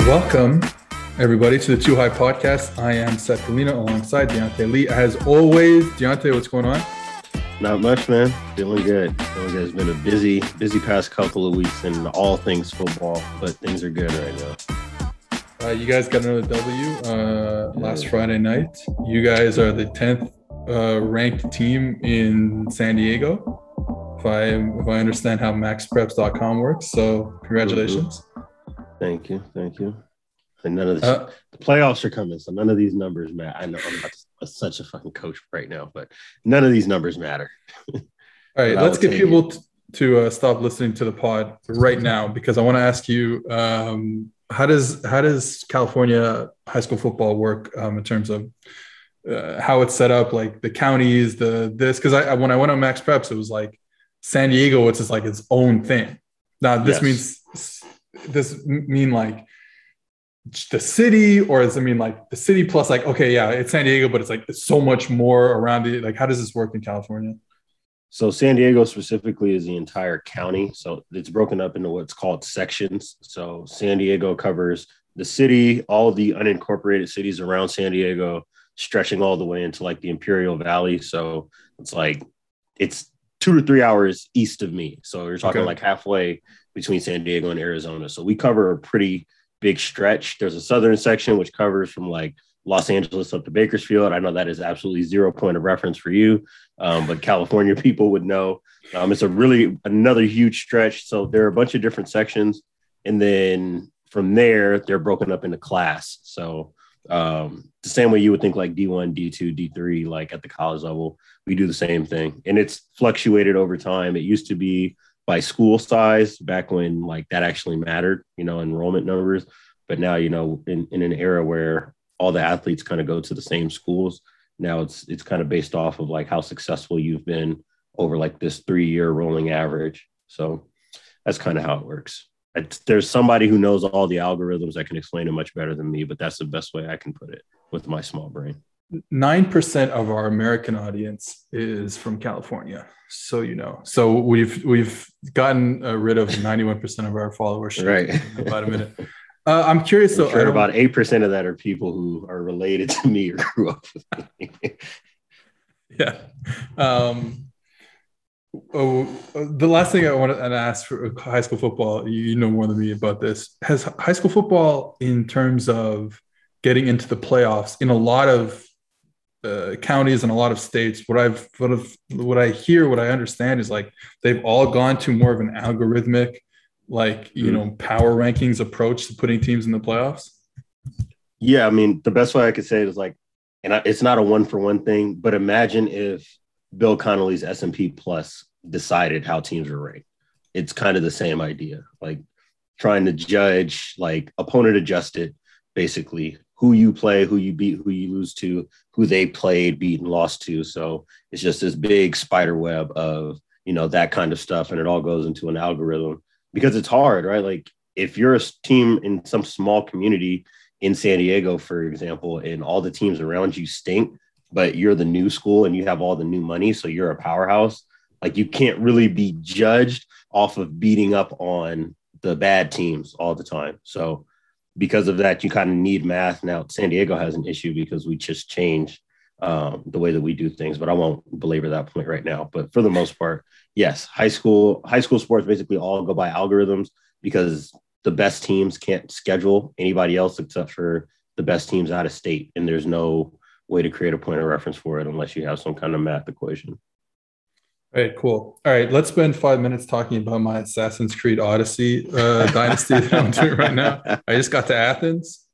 Welcome, everybody, to the Too High Podcast. I am Seth alongside Diante Lee. As always, Diante, what's going on? Not much, man. Feeling good. It's been a busy past couple of weeks in all things football, but things are good right now. You guys got another W last Friday night. You guys are the 10th ranked team in San Diego, if I understand how maxpreps.com works. So congratulations. Thank you. And none of this, the playoffs are coming, so none of these numbers matter. I know I'm such a fucking coach right now, but none of these numbers matter. All right, let's get people to stop listening to the pod right now, because I want to ask you, how does California high school football work in terms of how it's set up, like the counties, this? Because when I went on Max Preps, it was like San Diego, it's just like its own thing. Now this mean like the city, or does it mean like the city plus like, okay, yeah, it's San Diego, but it's so much more around it? Like, how does this work in California? So San Diego specifically is the entire county. So it's broken up into what's called sections. So San Diego covers the city, all the unincorporated cities around San Diego, stretching all the way into like the Imperial Valley. So it's 2 to 3 hours east of me. So you're talking like halfway between San Diego and Arizona. So we cover a pretty big stretch. There's a southern section which covers from like Los Angeles up to Bakersfield. I know that is absolutely 0 point of reference for you, but California people would know. It's another huge stretch. So there are a bunch of different sections, and then from there they're broken up into class. So the same way you would think like D1, D2, D3, like at the college level, we do the same thing, and it's fluctuated over time. It used to be by school size back when like that actually mattered, enrollment numbers. But now, in an era where all the athletes kind of go to the same schools, now it's kind of based off of like how successful you've been over like this 3-year rolling average. So that's kind of how it works. There's somebody who knows all the algorithms that can explain it much better than me, but that's the best way I can put it with my small brain. 9% of our American audience is from California. So we've gotten rid of 91% of our followers right in about a minute. I'm curious though. Sure, about 8% of that are people who are related to me or grew up with me. Yeah. The last thing I want to ask for high school football, you know more than me about this. Has high school football, in terms of getting into the playoffs, in a lot of counties and a lot of states, what I hear, what I understand is like they've all gone to more of an algorithmic, like power rankings approach to putting teams in the playoffs. Yeah, I mean, the best way I could say it is like, and it's not a 1-for-1 thing, but imagine if Bill Connolly's S&P Plus decided how teams are ranked. It's kind of the same idea, like trying to judge like opponent adjusted, basically who you play, who you beat, who you lose to, who they played, beat, and lost to. So it's just this big spider web of, that kind of stuff. And it all goes into an algorithm because it's hard, right? Like if you're a team in some small community in San Diego, for example, and all the teams around you stink, but you're the new school and you have all the new money, so you're a powerhouse, like you can't really be judged off of beating up on the bad teams all the time. So because of that, you kind of need math. Now, San Diego has an issue because we just changed the way that we do things, but I won't belabor that point right now. But for the most part, yes, high school sports basically all go by algorithms because the best teams can't schedule anybody else except for the best teams out of state. And there's no way to create a point of reference for it unless you have some kind of math equation. All right, cool. All right, let's spend 5 minutes talking about my Assassin's Creed Odyssey dynasty that I'm doing right now. I just got to Athens.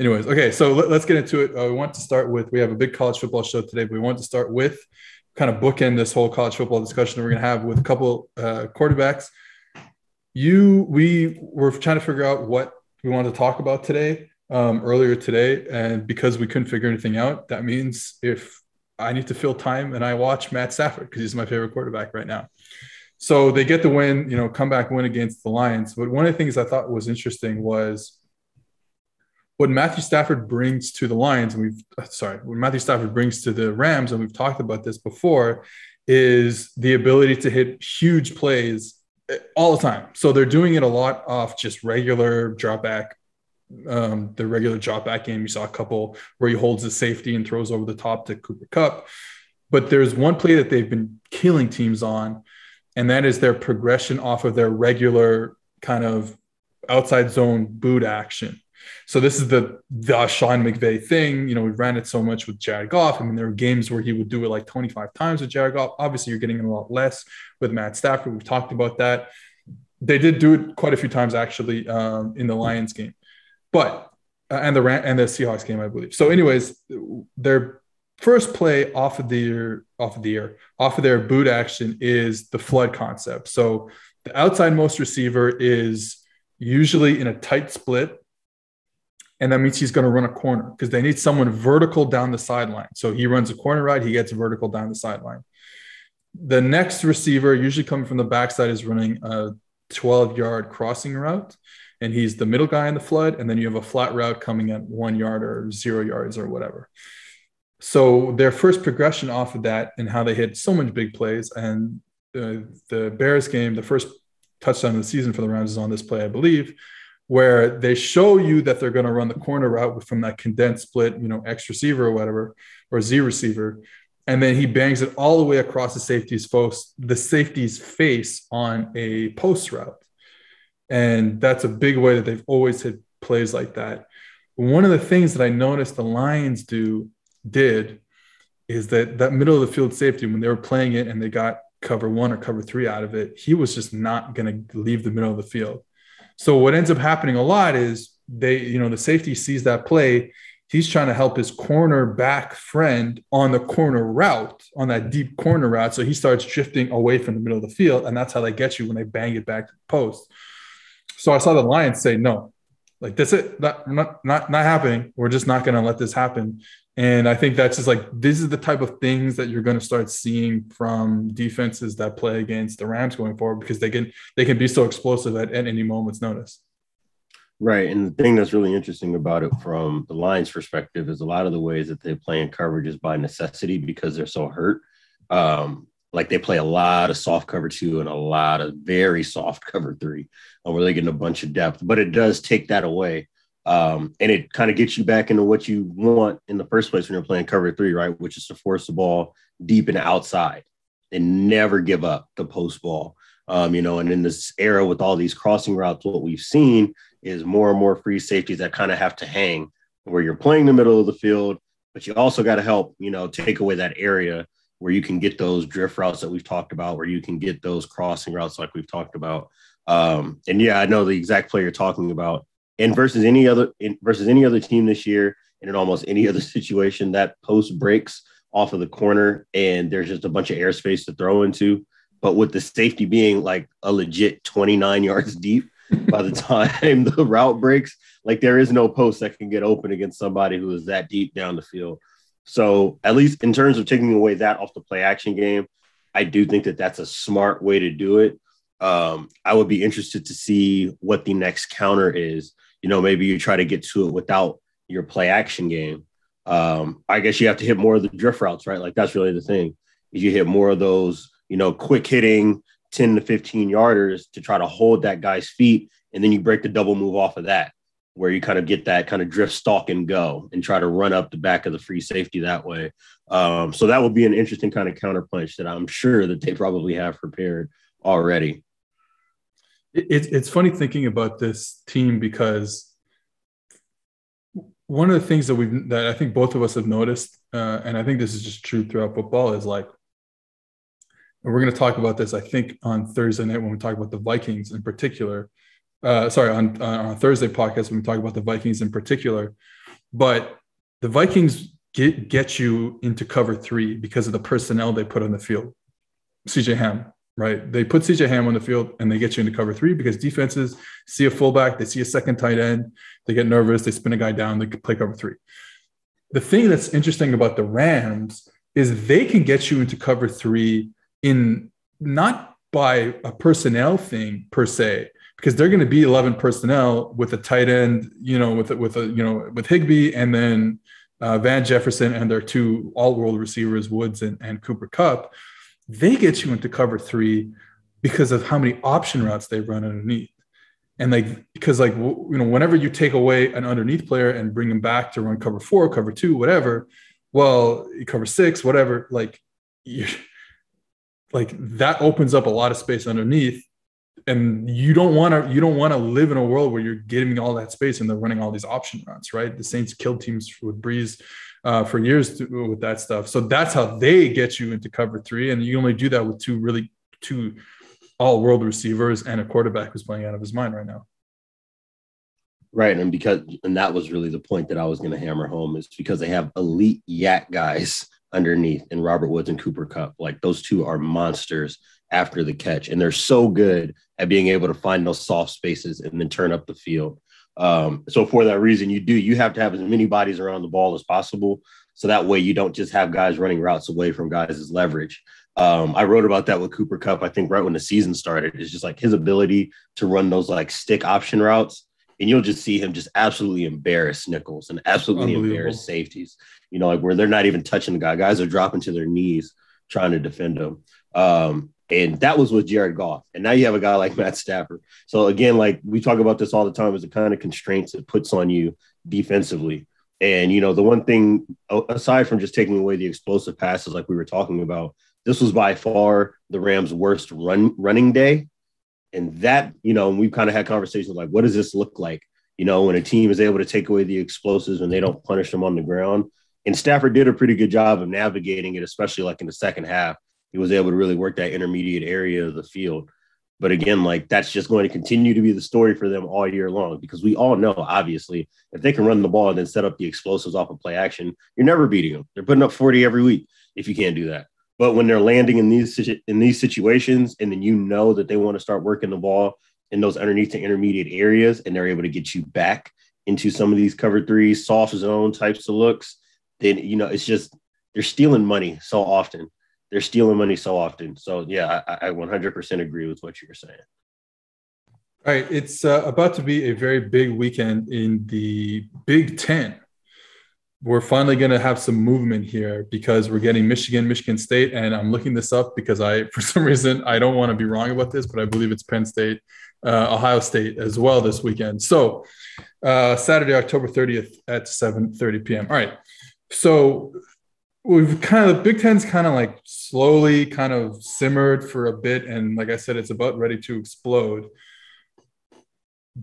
Anyways, okay, so let's get into it. We want to start with, we have a big college football show today, but we want to start with kind of bookend this whole college football discussion that we're going to have with a couple quarterbacks. We were trying to figure out what we wanted to talk about today, earlier today, and because we couldn't figure anything out, that means if I need to fill time and I watch Matt Stafford because he's my favorite quarterback right now. So they get the win, comeback win against the Lions. But one of the things I thought was interesting was what Matthew Stafford brings to the Lions, and what Matthew Stafford brings to the Rams, and we've talked about this before, is the ability to hit huge plays all the time. So they're doing it a lot off just regular drop back. The regular drop back game, you saw a couple where he holds the safety and throws over the top to Cooper Kupp. But there's one play that they've been killing teams on, and that is their progression off of their regular kind of outside zone boot action. So this is the Sean McVay thing. We ran it so much with Jared Goff. I mean, there were games where he would do it like 25 times with Jared Goff. Obviously, you're getting a lot less with Matt Stafford. We've talked about that. They did do it quite a few times, actually, in the Lions game. But and the Seahawks game, I believe. So, anyways, their first play off of their boot action is the flood concept. So the outside most receiver is usually in a tight split, and that means he's going to run a corner because they need someone vertical down the sideline. So he runs a corner route, he gets vertical down the sideline. The next receiver, usually coming from the backside, is running a 12-yard crossing route, and he's the middle guy in the flood, and then you have a flat route coming at 1 yard or 0 yards or whatever. So their first progression off of that and how they hit so many big plays, and the Bears game, the first touchdown of the season for the Rams is on this play, I believe, where they show you that they're going to run the corner route from that condensed split, X receiver or whatever, or Z receiver. And then he bangs it all the way across the safety's face on a post route. And that's a big way that they've always hit plays like that. One of the things that I noticed the Lions did is that middle of the field safety, when they were playing it and they got cover 1 or cover 3 out of it, he was just not going to leave the middle of the field. So what ends up happening a lot is the safety sees that play. He's trying to help his cornerback friend on the corner route, on that deep corner route. So he starts drifting away from the middle of the field, and that's how they get you when they bang it back to the post. So I saw the Lions say, no, like that's it, not happening. We're just not going to let this happen. And I think that's just like, this is the type of things that you're going to start seeing from defenses that play against the Rams going forward, because they can be so explosive at any moment's notice. Right. And the thing that's really interesting about it from the Lions' perspective is a lot of the ways that they play in coverage is by necessity because they're so hurt. Like they play a lot of soft cover 2 and a lot of very soft cover 3, where they're getting a bunch of depth, but it does take that away. And it kind of gets you back into what you want in the first place when you're playing cover 3, right? Which is to force the ball deep and outside and never give up the post ball. And in this era with all these crossing routes, what we've seen is more and more free safeties that kind of have to hang where you're playing the middle of the field, but you also got to help, take away that area where you can get those drift routes that we've talked about, where you can get those crossing routes like we've talked about. And yeah, I know the exact play you're talking about. And versus any other team this year, and in almost any other situation, that post breaks off of the corner and there's just a bunch of airspace to throw into. But with the safety being like a legit 29 yards deep by the time the route breaks, like there is no post that can get open against somebody who is that deep down the field. So at least in terms of taking away that off the play action game, I do think that that's a smart way to do it. I would be interested to see what the next counter is. Maybe you try to get to it without your play action game. I guess you have to hit more of the drift routes, right? Like that's really the thing. Is you hit more of those, quick hitting 10 to 15 yarders to try to hold that guy's feet. And then you break the double move off of that, where you kind of get that kind of drift, stalk and go and try to run up the back of the free safety that way. So that would be an interesting kind of counterpunch that I'm sure that they probably have prepared already. It's funny thinking about this team because one of the things that I think both of us have noticed, and I think this is just true throughout football, is like, and we're going to talk about this, I think, on Thursday night when we talk about the Vikings in particular. On Thursday podcast when we talk about the Vikings in particular. But the Vikings get you into cover 3 because of the personnel they put on the field. CJ Ham. Right. They put CJ Ham on the field and they get you into cover 3 because defenses see a fullback, they see a second tight end, they get nervous, they spin a guy down, they play cover 3. The thing that's interesting about the Rams is they can get you into cover 3 in not by a personnel thing per se, because they're going to be 11 personnel with a tight end, with Higbee and then Van Jefferson and their 2 all-world receivers, Woods and Cooper Kupp. They get you into cover 3 because of how many option routes they run underneath. And because whenever you take away an underneath player and bring him back to run cover 4, cover 2, whatever, well, cover 6, whatever, that opens up a lot of space underneath. And you don't want to live in a world where you're getting all that space and they're running all these option routes, right? The Saints killed teams with Breeze for years with that stuff. So that's how they get you into cover 3. And you only do that with two all-world receivers and a quarterback who's playing out of his mind right now. Right, and that was really the point that I was going to hammer home, is because they have elite yak guys underneath in Robert Woods and Cooper Kupp. Like, those two are monsters after the catch, and they're so good at being able to find those soft spaces and then turn up the field. So for that reason, you have to have as many bodies around the ball as possible, so that way you don't just have guys running routes away from guys' leverage. I wrote about that with Cooper Kupp, I think right when the season started. It's just like his ability to run those like stick option routes, and you'll just see him just absolutely embarrass nickels and absolutely embarrass safeties, where they're not even touching the guy. Guys are dropping to their knees trying to defend him. And that was with Jared Goff. And now you have a guy like Matt Stafford. So again, like we talk about this all the time, is the kind of constraints it puts on you defensively. And, the one thing, aside from just taking away the explosive passes like we were talking about, this was by far the Rams' worst running day. And that, we've kind of had conversations like, what does this look like, when a team is able to take away the explosives and they don't punish them on the ground? And Stafford did a pretty good job of navigating it, especially like in the second half. He was able to really work that intermediate area of the field. But again, like, that's just going to continue to be the story for them all year long, because we all know, obviously, if they can run the ball and then set up the explosives off of play action, you're never beating them. They're putting up 40 every week if you can't do that. But when they're landing in these situations, and then that they want to start working the ball in those underneath to intermediate areas, and they're able to get you back into some of these cover 3 soft zone types of looks, then, it's just they're stealing money so often. So, yeah, I 100% agree with what you're saying. All right. It's about to be a very big weekend in the Big Ten. We're finally going to have some movement here because we're getting Michigan State. And I'm looking this up because for some reason, I don't want to be wrong about this, but I believe it's Penn State, Ohio State as well this weekend. So Saturday, October 30th at 7:30 p.m. All right. So Big Ten's kind of like slowly kind of simmered for a bit. And like I said, it's about ready to explode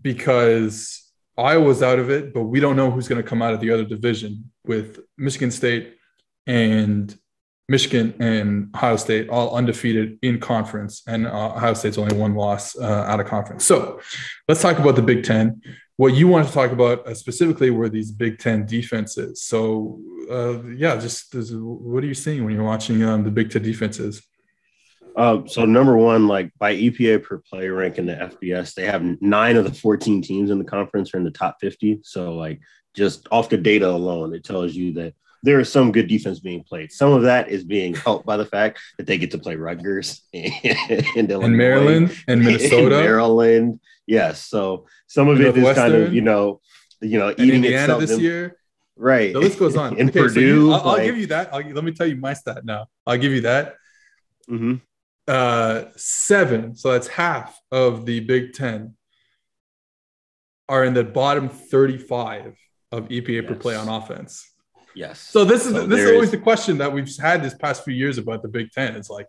because Iowa's out of it, but we don't know who's going to come out of the other division, with Michigan State and Michigan and Ohio State all undefeated in conference, and Ohio State's only one loss out of conference. So let's talk about the Big Ten. What you wanted to talk about specifically were these Big Ten defenses. So, what are you seeing when you're watching the Big Ten defenses? So number one, like by EPA per play rank in the FBS, they have 9 of the 14 teams in the conference are in the top 50. So like just off the data alone, it tells you that there is some good defense being played. Some of that is being helped by the fact that they get to play Rutgers and Maryland and Minnesota. Maryland. Yes. So some of it is kind of, eating Indiana itself this year. Right. The list goes on. In Purdue. So I'll give you that. Let me tell you my stat now. I'll give you that. Mm-hmm. 7, so that's half of the Big Ten, are in the bottom 35 of EPA per play on offense. Yes. So this is always the question that we've had this past few years about the Big Ten. It's like,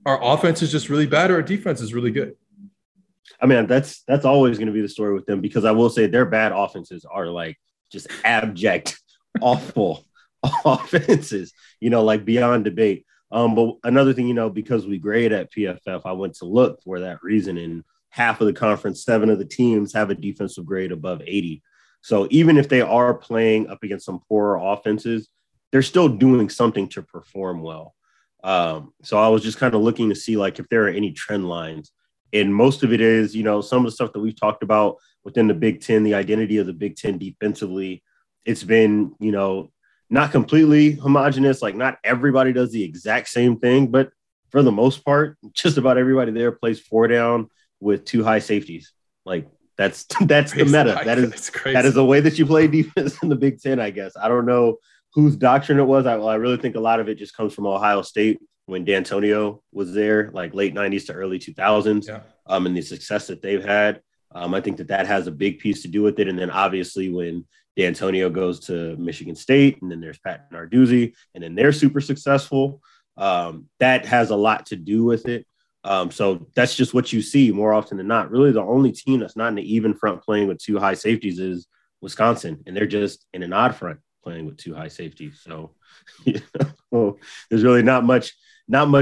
our offense is just really bad or our defense is really good? I mean, that's always going to be the story with them, because I will say their bad offenses are like just abject, awful offenses, like beyond debate. But another thing, because we grade at PFF, I went to look for that reason. And half of the conference, 7 of the teams have a defensive grade above 80. So even if they are playing up against some poorer offenses, they're still doing something to perform well. So I was just kind of looking to see like if there are any trend lines. And most of it is, some of the stuff that we've talked about within the Big Ten, the identity of the Big Ten defensively. It's been, not completely homogenous. Like not everybody does the exact same thing, but for the most part, just about everybody there plays 4 down with 2 high safeties. Like that's the meta. That is the way that you play defense in the Big Ten, I guess. I don't know whose doctrine it was. I really think a lot of it just comes from Ohio State when D'Antonio was there, like late 90s to early 2000s, Yeah. And the success that they've had. I think that has a big piece to do with it. And then obviously when D'Antonio goes to Michigan State, and then there's Pat Narduzzi, and then they're super successful. That has a lot to do with it. So that's just what you see more often than not. Really, the only team that's not in the even front playing with two high safeties is Wisconsin, and they're just in an odd front playing with two high safeties. So there's really not much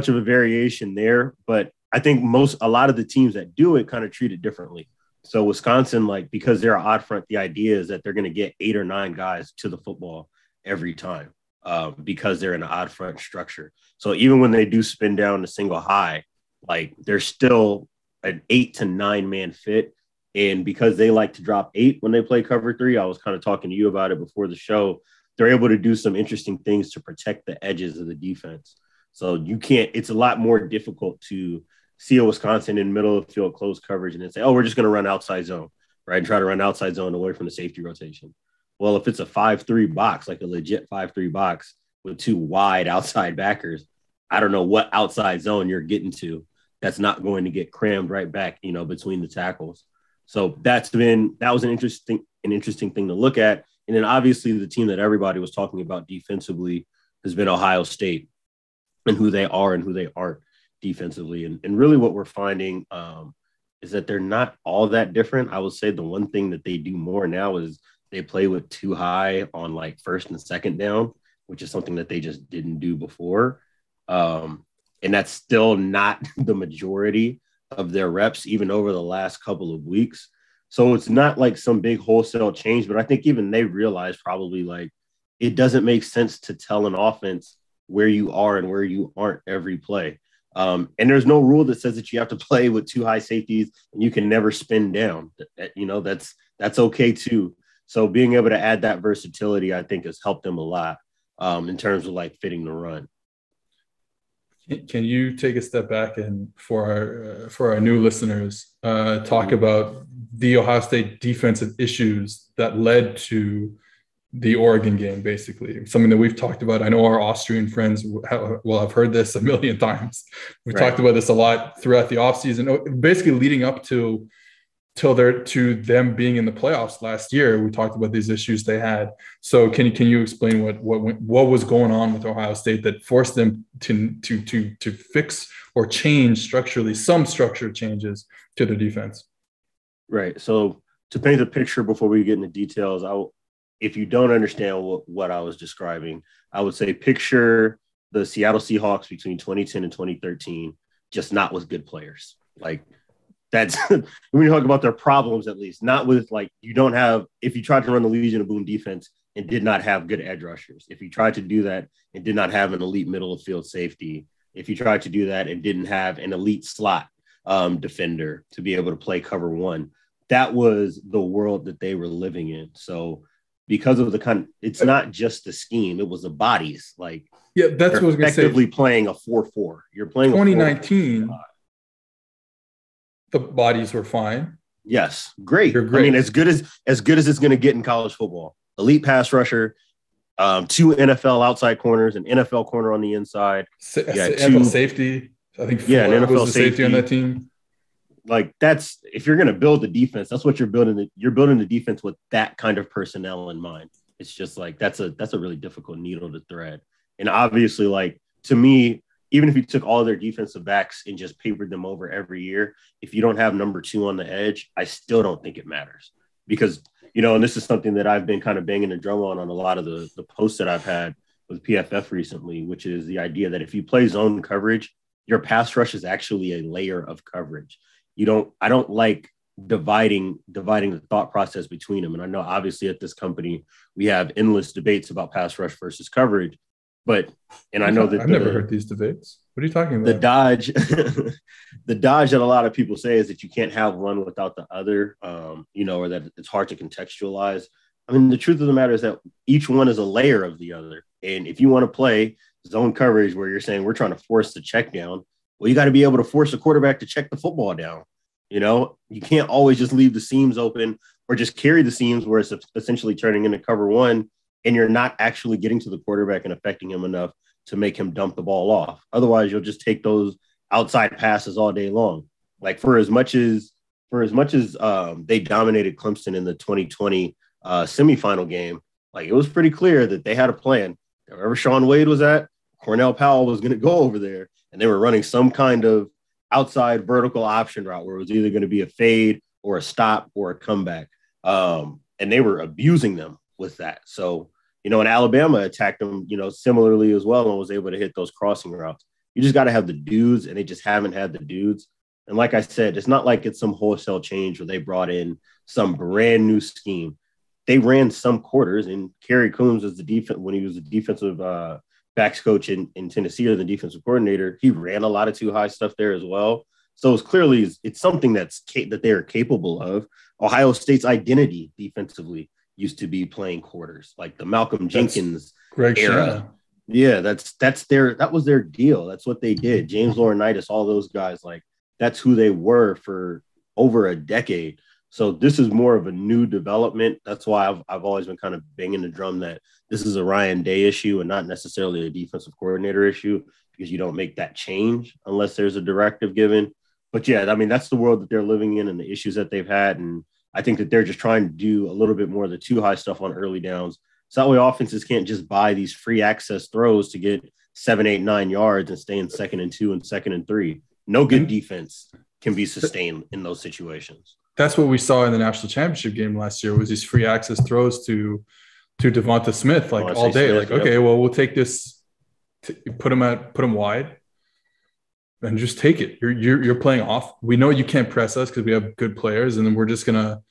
of a variation there. But I think a lot of the teams that do it kind of treat it differently. So Wisconsin, like, because they're an odd front, the idea is that they're going to get 8 or 9 guys to the football every time because they're in an odd front structure. So even when they do spin down the single high, like, they're still an 8 to 9 man fit. And because they like to drop 8 when they play cover 3, I was kind of talking to you about it before the show, they're able to do some interesting things to protect the edges of the defense. So it's a lot more difficult to see a Wisconsin in middle of the field close coverage and then say, oh, we're just going to run outside zone, right? And try to run outside zone away from the safety rotation. Well, if it's a 5-3 box, like a legit 5-3 box with 2 wide outside backers, I don't know what outside zone you're getting to that's not going to get crammed right back, between the tackles. So that was an interesting thing to look at. And then obviously the team that everybody was talking about defensively has been Ohio State, and who they are and who they aren't defensively. And really what we're finding is that they're not all that different. I would say the one thing that they do more now is they play with 2 high on like first and second down, which is something that they just didn't do before. And that's still not the majority of their reps, even over the last couple of weeks. So it's not like some big wholesale change, but I think even they realize probably like it doesn't make sense to tell an offense where you are and where you aren't every play. And there's no rule that says that you have to play with 2 high safeties and you can never spin down. That's okay too. So being able to add that versatility, I think, has helped them a lot in terms of like fitting the run. Can you take a step back and for our new listeners, talk about the Ohio State defensive issues that led to the Oregon game, basically something that we've talked about. I know our Austrian friends I've heard this a million times. We've talked about this a lot throughout the offseason, basically leading up to them being in the playoffs last year. We talked about these issues they had. So can you explain what was going on with Ohio State that forced them to fix or change structurally, some structure changes to their defense? Right. So to paint the picture before we get into details, if you don't understand what I was describing, I would say picture the Seattle Seahawks between 2010 and 2013, just not with good players. Like, that's when you talk about their problems, at least not with like, if you tried to run the Legion of Boom defense and did not have good edge rushers, if you tried to do that and did not have an elite middle of field safety, if you tried to do that and didn't have an elite slot defender to be able to play cover 1, that was the world that they were living in. So because of it's not just the scheme, it was the bodies. Like, yeah, that's what I was going to say. Effectively playing a 4-4. You're playing 2019. The bodies were fine. Yes, great. You're great. I mean, as good as it's going to get in college football. Elite pass rusher, 2 NFL outside corners, an NFL corner on the inside. NFL safety. I think an NFL was the safety on that team. Like, if you're going to build the defense, that's what you're building. You're building the defense with that kind of personnel in mind. It's just like that's a really difficult needle to thread. And obviously, like, to me, even if you took all of their defensive backs and just papered them over every year, if you don't have number 2 on the edge, I still don't think it matters. Because, and this is something that I've been kind of banging the drum on a lot of the posts that I've had with PFF recently, which is the idea that if you play zone coverage, your pass rush is actually a layer of coverage. I don't like dividing the thought process between them. And I know obviously at this company, we have endless debates about pass rush versus coverage. And I know that I've never heard these debates. What are you talking about? The dodge that a lot of people say is that you can't have one without the other, or that it's hard to contextualize. I mean, the truth of the matter is that each one is a layer of the other. And if you want to play zone coverage where you're saying we're trying to force the check down, well, you got to be able to force the quarterback to check the football down. You can't always just leave the seams open or just carry the seams where it's essentially turning into cover 1. And you're not actually getting to the quarterback and affecting him enough to make him dump the ball off. Otherwise, you'll just take those outside passes all day long. Like for as much as they dominated Clemson in the 2020 semifinal game, like it was pretty clear that they had a plan. Wherever Sean Wade was at, Cornell Powell was going to go over there, and they were running some kind of outside vertical option route where it was either going to be a fade or a stop or a comeback. And they were abusing them with that. So, and Alabama attacked them, similarly as well, and was able to hit those crossing routes. You just got to have the dudes, and they just haven't had the dudes. And like I said, it's not like it's some wholesale change where they brought in some brand new scheme. They ran some quarters, and Kerry Coombs was when he was the defensive backs coach in Tennessee, or the defensive coordinator, he ran a lot of too high stuff there as well. So it's something that they are capable of. Ohio State's identity defensively used to be playing quarters, like the Malcolm Jenkins Greg era. Shanna. Yeah, that was their deal. That's what they did. James Laurinaitis, all those guys, like that's who they were for over a decade. So this is more of a new development. That's why I've always been kind of banging the drum that this is a Ryan Day issue and not necessarily a defensive coordinator issue, because you don't make that change unless there's a directive given. But yeah, I mean, that's the world that they're living in and the issues that they've had. And I think that they're just trying to do a little bit more of the too high stuff on early downs. So that way offenses can't just buy these free access throws to get 7, 8, 9 yards and stay in 2nd and 2 and 2nd and 3. No good defense can be sustained in those situations. That's what we saw in the national championship game last year, was these free access throws to Devonta Smith, like all day. Smith, okay, well, we'll take this, put him wide, and just take it. You're playing off. We know you can't press us because we have good players, and then we're just gonna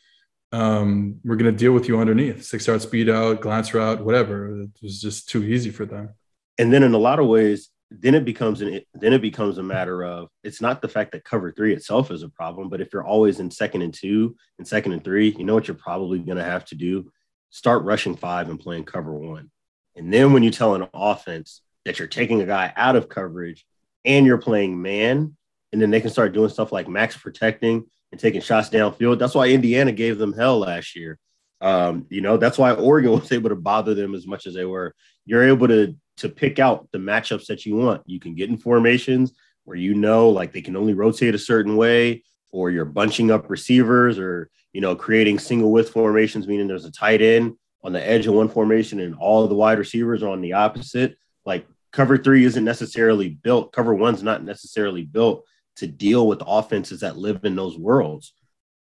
deal with you underneath. 6-yard speed out, glance route, whatever. It was just too easy for them. And then in a lot of ways, then it becomes a matter of, it's not the fact that cover 3 itself is a problem, but if you're always in 2nd and 2 and 2nd and 3, you know what you're probably going to have to do? Start rushing 5 and playing cover 1. And then when you tell an offense that you're taking a guy out of coverage and you're playing man, and then they can start doing stuff like max protecting and taking shots downfield. That's why Indiana gave them hell last year. That's why Oregon was able to bother them as much as they were. You're able to pick out the matchups that you want. You can get in formations where like they can only rotate a certain way, or you're bunching up receivers, or creating single width formations, meaning there's a tight end on the edge of one formation and all of the wide receivers are on the opposite. Like cover 3 isn't necessarily built. Cover 1's not necessarily built to deal with offenses that live in those worlds.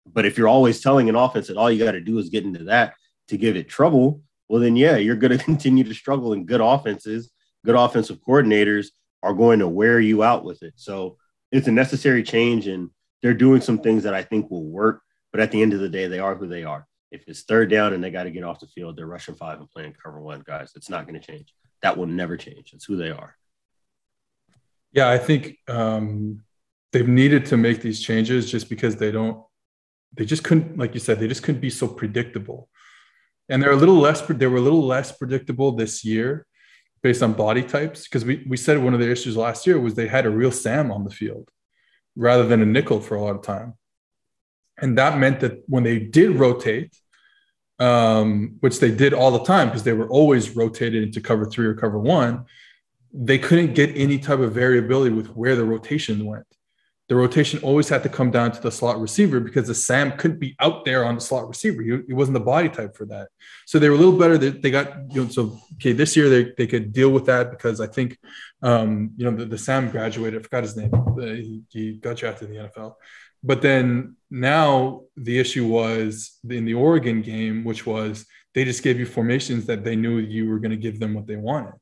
But if you're always telling an offense that all you got to do is get into that to give it trouble, well, then, yeah, you're going to continue to struggle, and good offensive coordinators are going to wear you out with it. So it's a necessary change, and they're doing some things that I think will work. But at the end of the day, they are who they are. If it's 3rd down and they got to get off the field, they're rushing 5 and playing cover 1, guys. It's not going to change. That will never change. It's who they are. Yeah, I think they've needed to make these changes just because they just couldn't, like you said, they just couldn't be so predictable. And they were a little less predictable this year based on body types, because we said one of the issues last year was they had a real Sam on the field rather than a nickel for a lot of time. And that meant that when they did rotate, which they did all the time because they were always rotated into cover 3 or cover 1, they couldn't get any type of variability with where the rotation went. The rotation always had to come down to the slot receiver because the Sam couldn't be out there on the slot receiver. He wasn't the body type for that. So they were a little better. They got, this year they could deal with that because I think, the Sam graduated. I forgot his name. He got drafted in the NFL. But then now the issue was in the Oregon game, which was they just gave you formations that they knew you were going to give them what they wanted.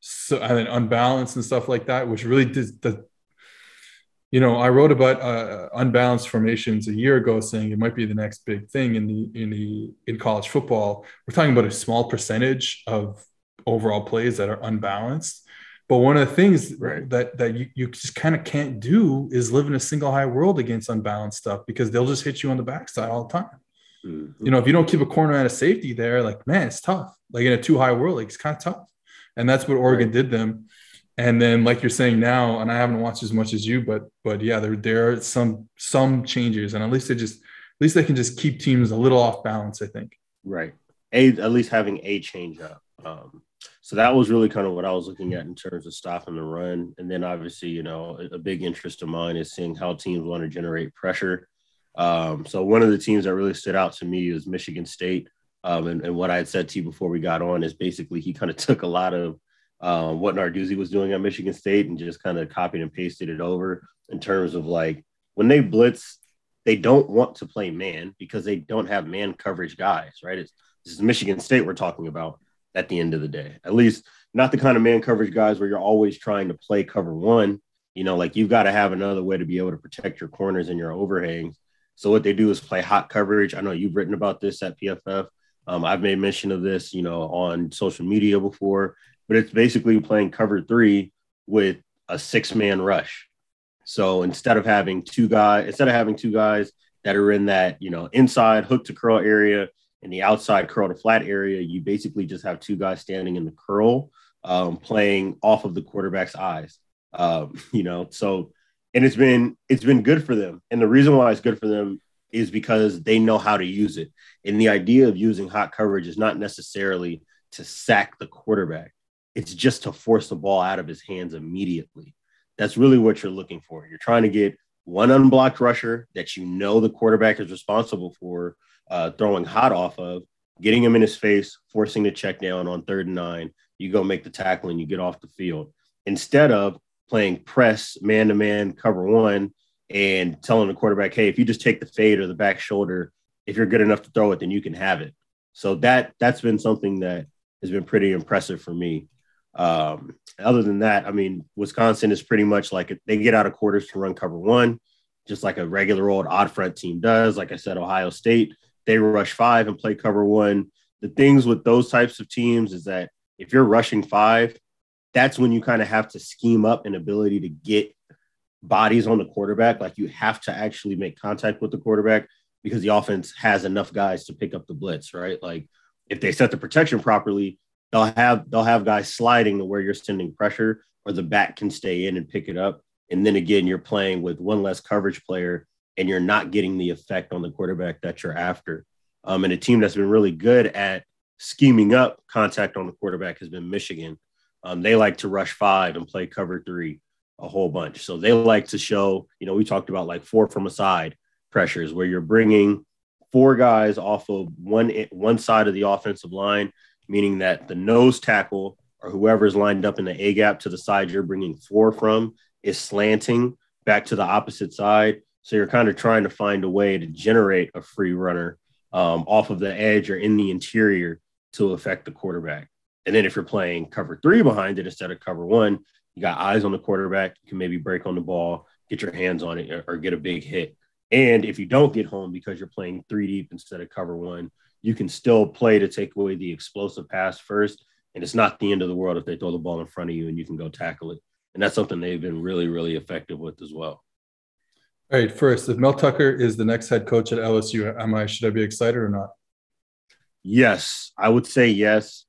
So, and then unbalanced and stuff like that, which really did I wrote about unbalanced formations a year ago, saying it might be the next big thing in college football. We're talking about a small percentage of overall plays that are unbalanced. But one of the things that you just kind of can't do is live in a single high world against unbalanced stuff, because they'll just hit you on the backside all the time. Mm-hmm. If you don't keep a corner and a safety there, like, man, it's tough. Like in a too high world, like it's kind of tough. And that's what Oregon did them. And then, like you're saying now, and I haven't watched as much as you, but yeah, there are some changes, and at least they can keep teams a little off balance, I think. Right. At least having a change up. So that was really kind of what I was looking at in terms of stopping the run. And then obviously, a big interest of mine is seeing how teams want to generate pressure. So one of the teams that really stood out to me is Michigan State. And what I had said to you before we got on is basically he kind of took a lot of what Narduzzi was doing at Michigan State and just kind of copied and pasted it over in terms of like when they blitz, they don't want to play man because they don't have man coverage guys, right? This is Michigan State we're talking about at the end of the day. At least not the kind of man coverage guys where you're always trying to play cover one. Like you've got to have another way to be able to protect your corners and your overhangs. So what they do is play hot coverage. I know you've written about this at PFF. I've made mention of this, on social media before, but it's basically playing cover three with a 6-man rush. So instead of having two guys that are in that, inside hook to curl area and the outside curl to flat area, you basically just have two guys standing in the curl, playing off of the quarterback's eyes. So, and it's been good for them. And the reason why it's good for them is because they know how to use it. And the idea of using hot coverage is not necessarily to sack the quarterback. It's just to force the ball out of his hands immediately. That's really what you're looking for. You're trying to get one unblocked rusher that the quarterback is responsible for throwing hot off of, getting him in his face, forcing the check down on 3rd and 9. You go make the tackle and you get off the field. Instead of playing press man-to-man cover one and telling the quarterback, hey, if you just take the fade or the back shoulder, if you're good enough to throw it, then you can have it. So that's been something that has been pretty impressive for me. Other than that, I mean, Wisconsin is pretty much like they get out of quarters to run cover one, just like a regular old odd front team does. Like I said, Ohio State, they rush 5 and play cover one. The things with those types of teams is that if you're rushing 5, that's when you kind of have to scheme up an ability to get bodies on the quarterback. Like you have to actually make contact with the quarterback because the offense has enough guys to pick up the blitz, right? Like if they set the protection properly, they'll have guys sliding to where you're sending pressure or the back can stay in and pick it up. And then again, you're playing with one less coverage player and you're not getting the effect on the quarterback that you're after. And a team that's been really good at scheming up contact on the quarterback has been Michigan. They like to rush 5 and play cover 3 a whole bunch. So they like to show, we talked about like 4 from a side pressures where you're bringing 4 guys off of one side of the offensive line, meaning that the nose tackle or whoever's lined up in the A gap to the side you're bringing 4 from is slanting back to the opposite side. So you're kind of trying to find a way to generate a free runner off of the edge or in the interior to affect the quarterback. And then if you're playing cover 3 behind it instead of cover 1, you got eyes on the quarterback. You can maybe break on the ball, get your hands on it, or get a big hit. And if you don't get home because you're playing 3 deep instead of cover 1, you can still play to take away the explosive pass first. And it's not the end of the world if they throw the ball in front of you and you can go tackle it. And that's something they've been really, really effective with as well. All right, first, if Mel Tucker is the next head coach at LSU, should I be excited or not? Yes, I would say yes,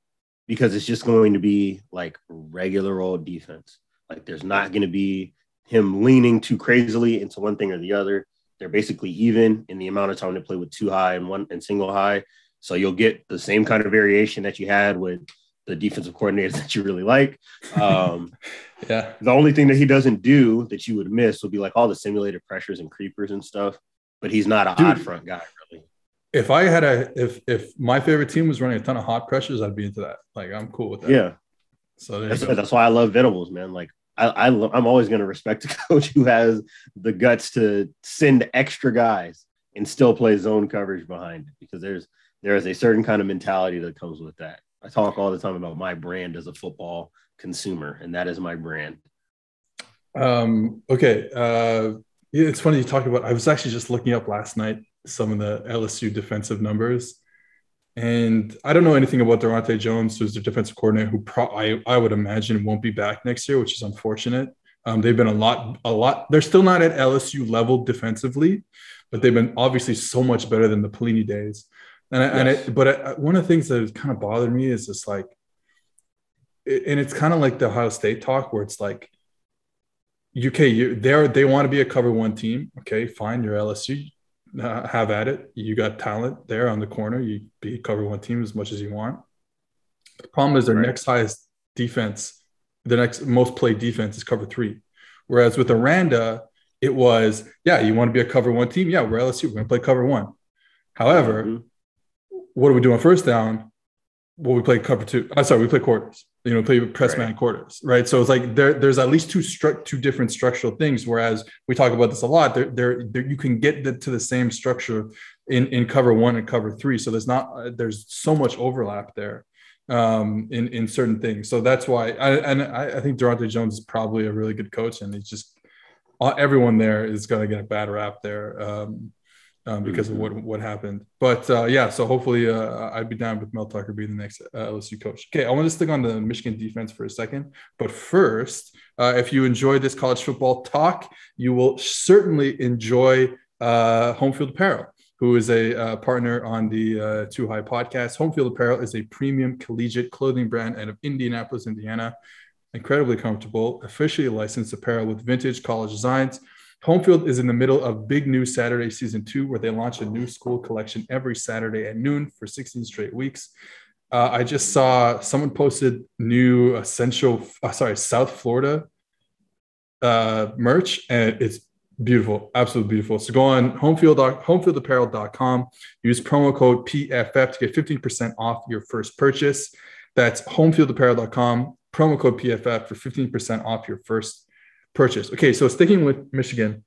because it's just going to be like regular old defense. Like there's not going to be him leaning too crazily into one thing or the other. They're basically even in the amount of time they play with 2 high and single high. So you'll get the same kind of variation that you had with the defensive coordinators that you really like. Yeah. The only thing that he doesn't do that you would miss would be like all the simulated pressures and creepers and stuff. But he's not an odd front guy, really. If I had if my favorite team was running a ton of hot pressures, I'd be into that. Like I'm cool with that. Yeah. So that's why I love Venables, man. Like I'm always going to respect a coach who has the guts to send extra guys and still play zone coverage behind it, because there is a certain kind of mentality that comes with that. I talk all the time about my brand as a football consumer, and that is my brand. Okay. Yeah, it's funny you talk about. I was actually just looking up last night some of the LSU defensive numbers, and I don't know anything about Durante Jones, who's the defensive coordinator, who I would imagine won't be back next year, which is unfortunate. They've been a lot. They're still not at LSU level defensively, but they've been obviously so much better than the Pelini days. But one of the things that has kind of bothered me is just like, and it's kind of like the Ohio State talk where it's like, they want to be a cover 1 team. Okay, fine. You're LSU. Have at it. You got talent there on the corner. You be a cover 1 team as much as you want. The problem is their Right. next highest defense, the next most played defense is cover three. Whereas with Aranda, it was, yeah, you want to be a cover one team? Yeah, we're LSU. We're going to play cover one. However, what do we do on first down? Well, we play cover two. We play quarters. Play press man quarters, right? So it's like there's at least two different structural things. Whereas we talk about this a lot. There you can get to the same structure in cover one and cover three. So there's so much overlap there in certain things. So that's why I think Durante Jones is probably a really good coach, and he's just everyone there is going to get a bad rap there. Because of what happened. But so hopefully I'd be down with Mel Tucker being the next LSU coach. Okay, I want to stick on the Michigan defense for a second. But first, if you enjoy this college football talk, you will certainly enjoy Home Field Apparel, who is a partner on the Too High podcast. Home Field Apparel is a premium collegiate clothing brand out of Indianapolis, Indiana. Incredibly comfortable, officially licensed apparel with vintage college designs. Homefield is in the middle of Big News Saturday Season 2, where they launch a new school collection every Saturday at noon for 16 straight weeks. I just saw someone posted new South Florida merch, and it's beautiful, absolutely beautiful. So go on homefieldapparel.com, use promo code PFF to get 15% off your first purchase. That's homefieldapparel.com, promo code PFF for 15% off your first purchase. Okay, so sticking with Michigan,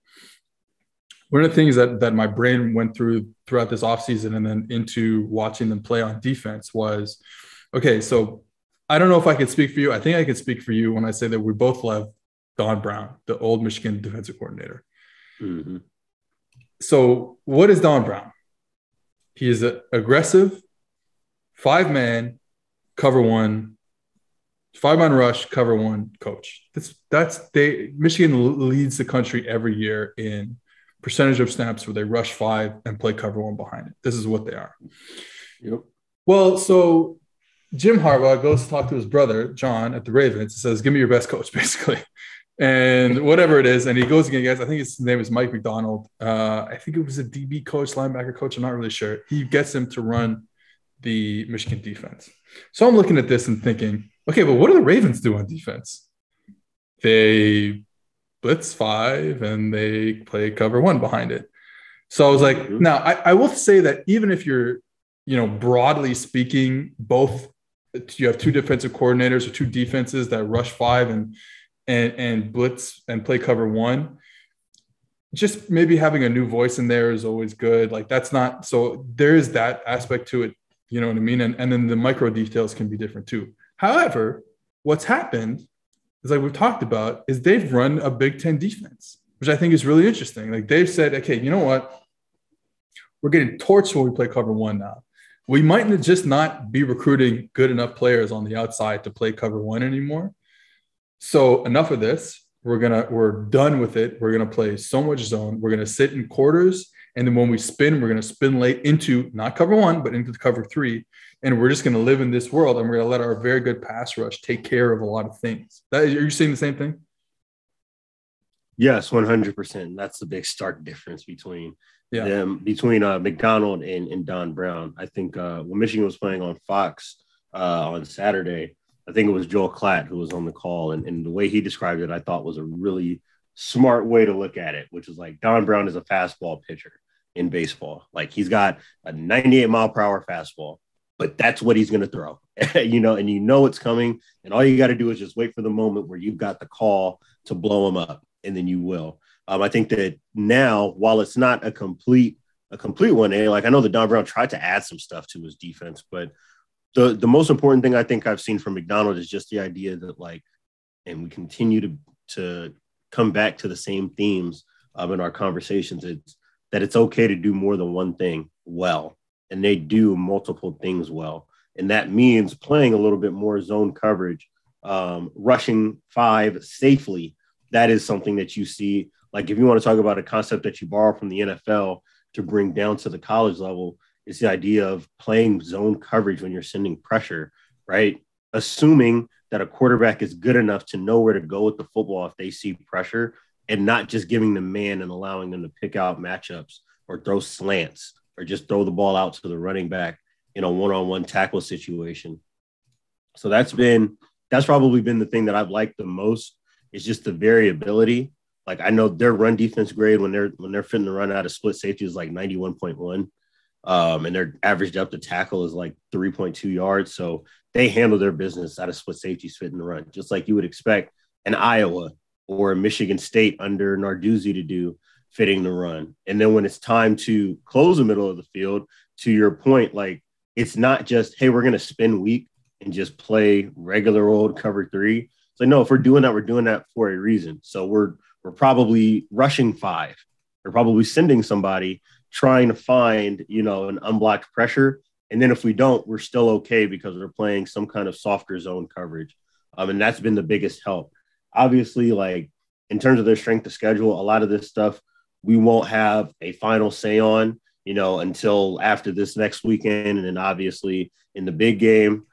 one of the things that my brain went through throughout this offseason and then into watching them play on defense was, okay, so I don't know if I could speak for you. I think I could speak for you when I say that we both love Don Brown, the old Michigan defensive coordinator. Mm-hmm. So what is Don Brown? He is an aggressive, five-man, cover one, five-man rush, cover one coach. Michigan leads the country every year in percentage of snaps where they rush five and play cover one behind it. This is what they are. Yep. Well, so Jim Harbaugh goes to talk to his brother, John, at the Ravens and says, give me your best coach, basically. And whatever it is. And he goes again, guys. I think his name is Mike McDonald. I think it was a DB coach, linebacker coach. I'm not really sure. He gets him to run the Michigan defense. So I'm looking at this and thinking, okay, but what do the Ravens do on defense? They blitz five and they play cover one behind it. So I was like, now I will say that even if you're, broadly speaking, you have two defensive coordinators or two defenses that rush five and blitz and play cover one, just maybe having a new voice in there is always good. Like so there is that aspect to it. You know what I mean? And then the micro details can be different too. However, what's happened is, like we've talked about, is they've run a Big Ten defense, which I think is really interesting. Like they've said, okay, you know what? We're getting torched when we play cover one now. We might just not be recruiting good enough players on the outside to play cover one anymore. So enough of this. We're done with it. We're going to play so much zone. We're going to sit in quarters. And then when we spin, we're going to spin late into not cover one, but into the cover three. And we're just going to live in this world. And we're going to let our very good pass rush take care of a lot of things. Are you seeing the same thing? Yes, 100%. That's the big stark difference between McDonald and Don Brown. I think when Michigan was playing on Fox on Saturday, I think it was Joel Klatt who was on the call. And the way he described it, I thought was a really smart way to look at it, which is like Don Brown is a fastball pitcher in baseball. Like he's got a 98 mile per hour fastball, but that's what he's going to throw, and it's coming. And all you got to do is just wait for the moment where you've got the call to blow him up, and then you will. I think that now, while it's not a complete 1A, like I know that Don Brown tried to add some stuff to his defense, but the most important thing I think I've seen from McDonald is just the idea that and we continue to come back to the same themes in our conversations. It's that it's okay to do more than one thing well, and they do multiple things well. And that means playing a little bit more zone coverage, rushing five safely. That is something that you see. Like if you want to talk about a concept that you borrow from the NFL to bring down to the college level, it's the idea of playing zone coverage when you're sending pressure, right? Assuming that a quarterback is good enough to know where to go with the football if they see pressure, and not just giving them man and allowing them to pick out matchups or throw slants or just throw the ball out to the running back in a one-on-one tackle situation. So that's probably been the thing that I've liked the most, is just the variability. Like, I know their run defense grade when they're fitting to run out of split safety is like 91.1. And their average depth of tackle is like 3.2 yards. So they handle their business out of split safeties fitting the run, just like you would expect an Iowa or Michigan State under Narduzzi to do, fitting the run. And then when it's time to close the middle of the field, to your point, like, it's not just, hey, we're going to spin weak and just play regular old cover three. So no, if we're doing that, we're doing that for a reason. So we're probably rushing five. We're probably sending somebody trying to find, an unblocked pressure. And then if we don't, we're still okay because we're playing some kind of softer zone coverage. And that's been the biggest help. Obviously, like, in terms of their strength of schedule, a lot of this stuff we won't have a final say on, until after this next weekend. And then obviously in the big game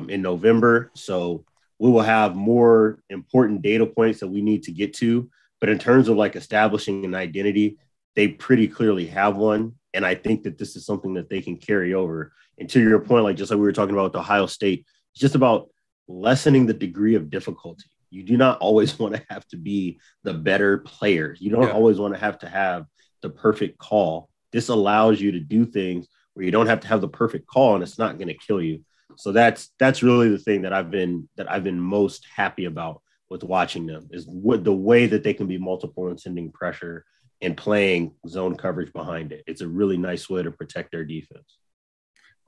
in November. So we will have more important data points that we need to get to. But in terms of like establishing an identity, they pretty clearly have one. And I think that this is something that they can carry over. And to your point, like, just like we were talking about with Ohio State, it's just about lessening the degree of difficulty. You do not always want to be the better player. You don't always want to have the perfect call. This allows you to do things where you don't have to have the perfect call, and it's not going to kill you. So that's really the thing that I've been most happy about with watching them, is the way that they can be multiple and sending pressure and playing zone coverage behind it. It's a really nice way to protect their defense.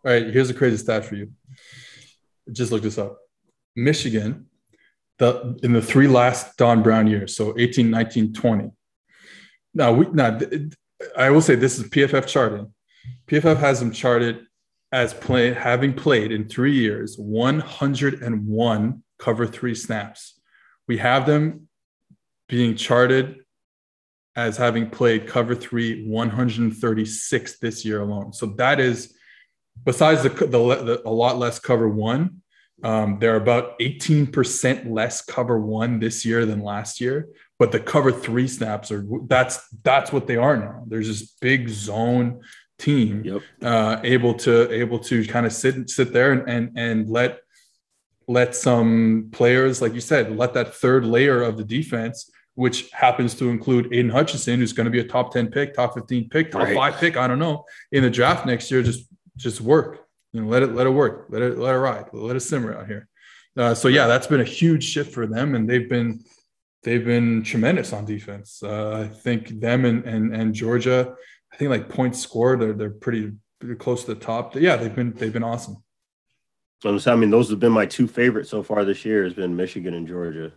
All right, here's a crazy stat for you. Just look this up. Michigan, in the three last Don Brown years, so 18, 19, 20. Now, I will say this is PFF charting. PFF has them charted as having played in 3 years 101 cover three snaps. We have them being charted as having played cover three 136 this year alone. So that is, besides a lot less cover one, they're about 18% less cover one this year than last year. But the cover three snaps that's what they are now. There's this big zone team able to kind of sit there and let some players, like you said, let that third layer of the defense, which happens to include Aiden Hutchinson, who's going to be a top 10 pick, top 15 pick, top 5 pick, I don't know, in the draft next year, just work. Let it work. Let it ride. Let it simmer out here. So that's been a huge shift for them, and they've been tremendous on defense. I think them and Georgia, I think like points scored, they're pretty close to the top. But they've been awesome. So I mean, those have been my two favorites so far this year, has been Michigan and Georgia.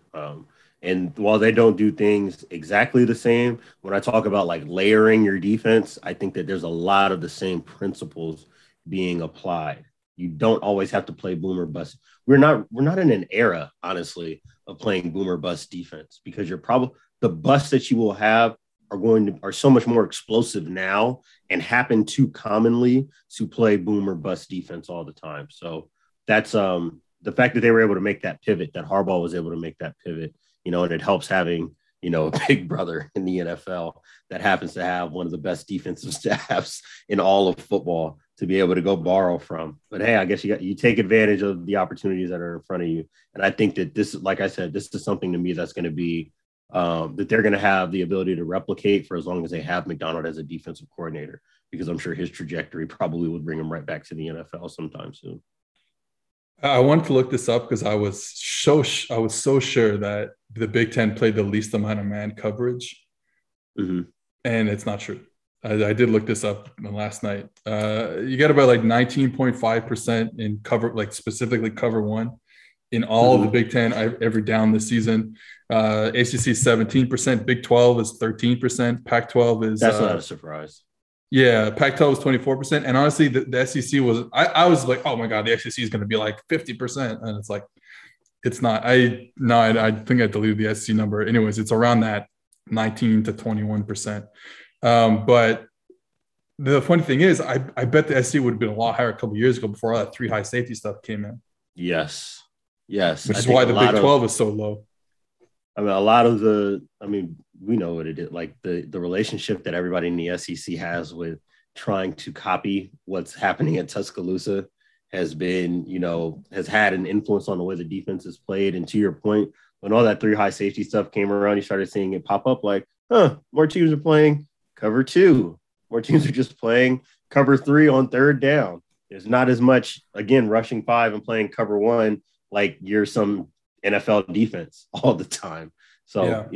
And while they don't do things exactly the same, when I talk about like layering your defense, I think that there's a lot of the same principles being applied. You don't always have to play boomer bust. We're not in an era, honestly, of playing boomer bust defense, because the busts that you will have are so much more explosive now and happen too commonly to play boomer bust defense all the time. So that's the fact that they were able to make that pivot, that Harbaugh was able to make that pivot, and it helps having, a big brother in the NFL that happens to have one of the best defensive staffs in all of football to be able to go borrow from. But hey, I guess you take advantage of the opportunities that are in front of you. And I think that this, like I said, this is something to me that's going to be that they're going to have the ability to replicate for as long as they have McDonald as a defensive coordinator, because I'm sure his trajectory probably would bring him right back to the NFL sometime soon. I wanted to look this up because I was so sure that the Big Ten played the least amount of man coverage, and it's not true. I did look this up last night. You get about like 19.5% in cover, like specifically cover one, in all of the Big Ten every down this season. ACC 17%, Big 12 is 13%, Pac-12 is that's not a surprise. Yeah, Pac-12 was 24%, and honestly, the SEC was. I was like, oh my god, the SEC is going to be like 50%, and it's like, it's not. I think I deleted the SEC number. Anyways, it's around that 19 to 21%. But the funny thing is, I bet the SEC would have been a lot higher a couple of years ago before all that three high safety stuff came in. Yes, which is why the Big 12 is so low. We know what it is. Like the relationship that everybody in the SEC has with trying to copy what's happening at Tuscaloosa has been, has had an influence on the way the defense is played. And to your point, when all that 3 high safety stuff came around, you started seeing it pop up like, more teams are playing cover 2. More teams are just playing cover 3 on 3rd down. There's not as much, again, rushing 5 and playing cover 1 like you're some NFL defense all the time. So,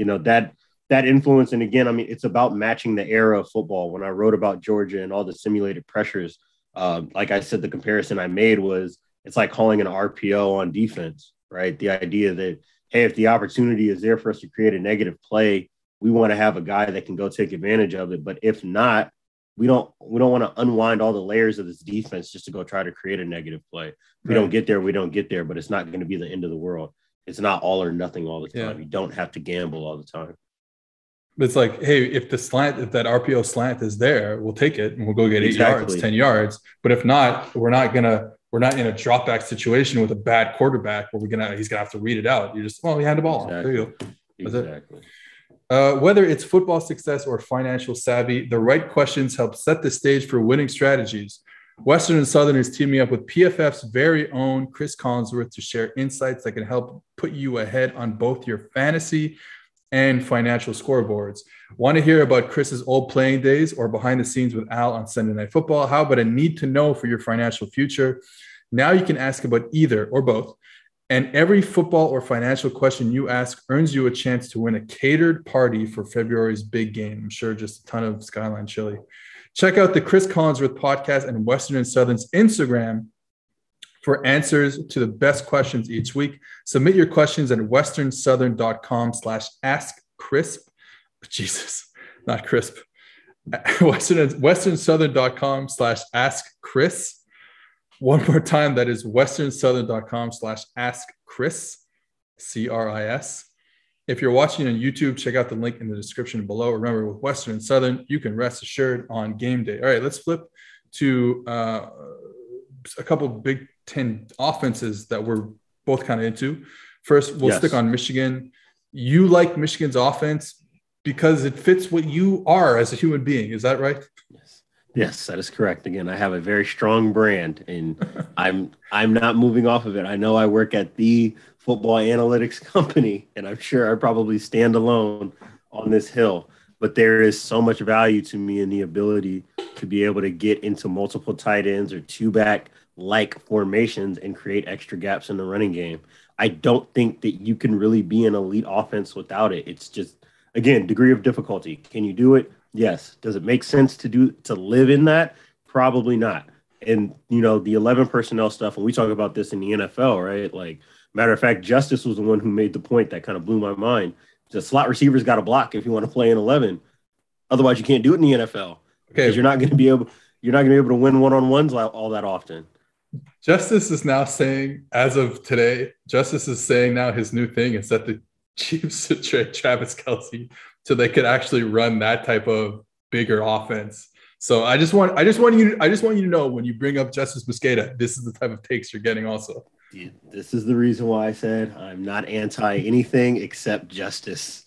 that influence. And again, I mean, it's about matching the era of football. When I wrote about Georgia and all the simulated pressures, like I said, the comparison I made was it's like calling an RPO on defense, right? The idea that, hey, if the opportunity is there for us to create a negative play, we want to have a guy that can go take advantage of it. But if not, we don't want to unwind all the layers of this defense just to go try to create a negative play. If we don't get there, we don't get there, but it's not going to be the end of the world. It's not all or nothing all the time. Yeah. You don't have to gamble all the time. But it's like, hey, if that RPO slant is there, we'll take it and we'll go get 8 yards, 10 yards. But if not, we're not in a drop back situation with a bad quarterback where he's gonna have to read it out. You just, you hand the ball. Exactly. There you go. Exactly. Whether it's football success or financial savvy, the right questions help set the stage for winning strategies. Western and Southern is teaming up with PFF's very own Chris Collinsworth to share insights that can help put you ahead on both your fantasy and financial scoreboards. Want to hear about Chris's old playing days or behind the scenes with Al on Sunday Night Football? How about a need to know for your financial future? Now you can ask about either or both. And every football or financial question you ask earns you a chance to win a catered party for February's big game. I'm sure just a ton of Skyline chili. Check out the Chris Collinsworth podcast and Western and Southern's Instagram for answers to the best questions each week. Submit your questions at westernsouthern.com/askcrisp. Jesus, not crisp. westernsouthern.com/askchris. One more time, that is westernsouthern.com/askchris, CRIS. If you're watching on YouTube, check out the link in the description below. Remember, with Western and Southern, you can rest assured on game day. All right, let's flip to a couple of Big Ten offenses that we're both kind of into. First, we'll stick on Michigan. You like Michigan's offense because it fits what you are as a human being. Is that right? Yes, that is correct. Again, I have a very strong brand, and I'm not moving off of it. I know I work at the football analytics company, and I'm sure I probably stand alone on this hill. But there is so much value to me in the ability to be able to get into multiple tight ends or two-back like formations and create extra gaps in the running game. I don't think that you can really be an elite offense without it. It's just, again, degree of difficulty. Can you do it? Yes. Does it make sense to live in that? Probably not. And, the 11 personnel stuff, and we talk about this in the NFL, right? Like, matter of fact, Justice was the one who made the point that kind of blew my mind. The slot receivers got to block if you want to play in 11. Otherwise, you can't do it in the NFL. Because you're not going to be able to win one-on-ones all that often. Justice is now saying, as of today, Justice is saying now his new thing is that the Chiefs should trade Travis Kelce so they could actually run that type of bigger offense. So I just want you to know, when you bring up Justice Mosqueda, this is the type of takes you're getting also. Dude, this is the reason why I said I'm not anti anything except Justice.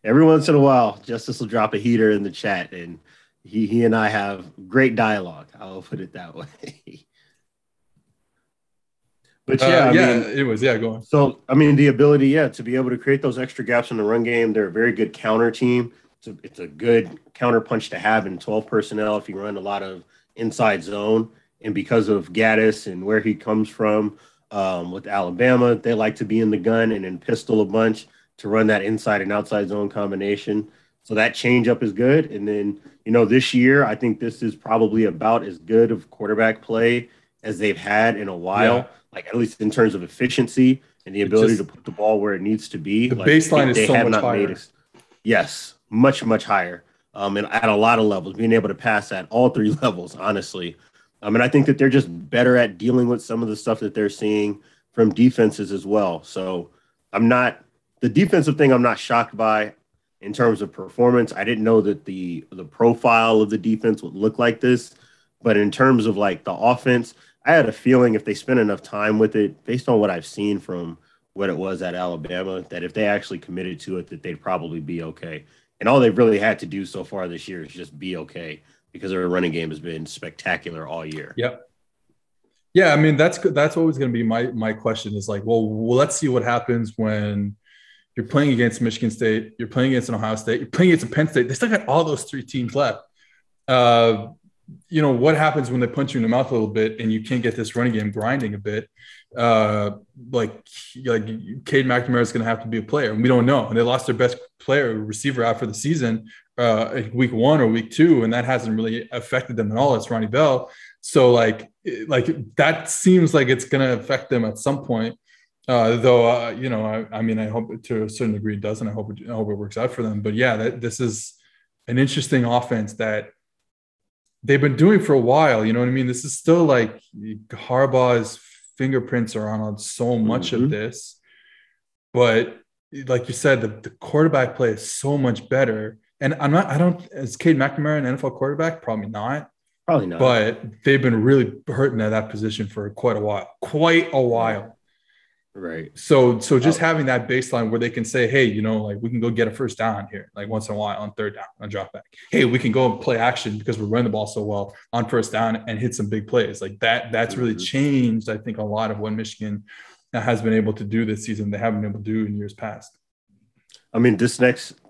Every once in a while, Justice will drop a heater in the chat, and he and I have great dialogue. I'll put it that way. But go on. So, the ability, to be able to create those extra gaps in the run game. They're a very good counter team. It's a good counter punch to have in 12 personnel if you run a lot of inside zone. And because of Gaddis and where he comes from with Alabama, they like to be in the gun and in pistol a bunch to run that inside and outside zone combination. So that changeup is good. And then, this year, I think this is probably about as good of quarterback play as they've had in a while. Yeah. Like, at least in terms of efficiency and the ability to put the ball where it needs to be. The baseline is so much higher. Yes, much, much higher. And at a lot of levels, being able to pass at all 3 levels, honestly. And I think that they're just better at dealing with some of the stuff that they're seeing from defenses as well. So the defensive thing I'm not shocked by in terms of performance. I didn't know that the profile of the defense would look like this. But in terms of like the offense, I had a feeling if they spent enough time with it, based on what I've seen from what it was at Alabama, that if they actually committed to it, that they'd probably be okay. And all they've really had to do so far this year is just be okay, because their running game has been spectacular all year. Yep. Yeah, I mean that's always going to be my question is like, well, let's see what happens when you're playing against Michigan State, you're playing against an Ohio State, you're playing against a Penn State. They still got all those three teams left. Uh, what happens when they punch you in the mouth a little bit and you can't get this running game grinding a bit? Uh, like Cade McNamara is going to have to be a player, and we don't know. And they lost their best player receiver out for the season, week 1 or week 2, and that hasn't really affected them at all. It's Ronnie Bell. So like that seems like it's going to affect them at some point. Though, I mean, I hope to a certain degree it doesn't. I hope it works out for them. But yeah, this is an interesting offense that they've been doing for a while. You know what I mean? This is still like Harbaugh's fingerprints are on so much of this. But like you said, the quarterback play is so much better. And is Cade McNamara an NFL quarterback? Probably not. Probably not. But they've been really hurting at that position for quite a while. Right. So just having that baseline where they can say, hey, like we can go get a first down here, like once in a while on third down, on drop back. Hey, we can go and play action because we're running the ball so well on first down and hit some big plays. Like that's really changed, I think, a lot of what Michigan has been able to do this season they haven't been able to do in years past. I mean,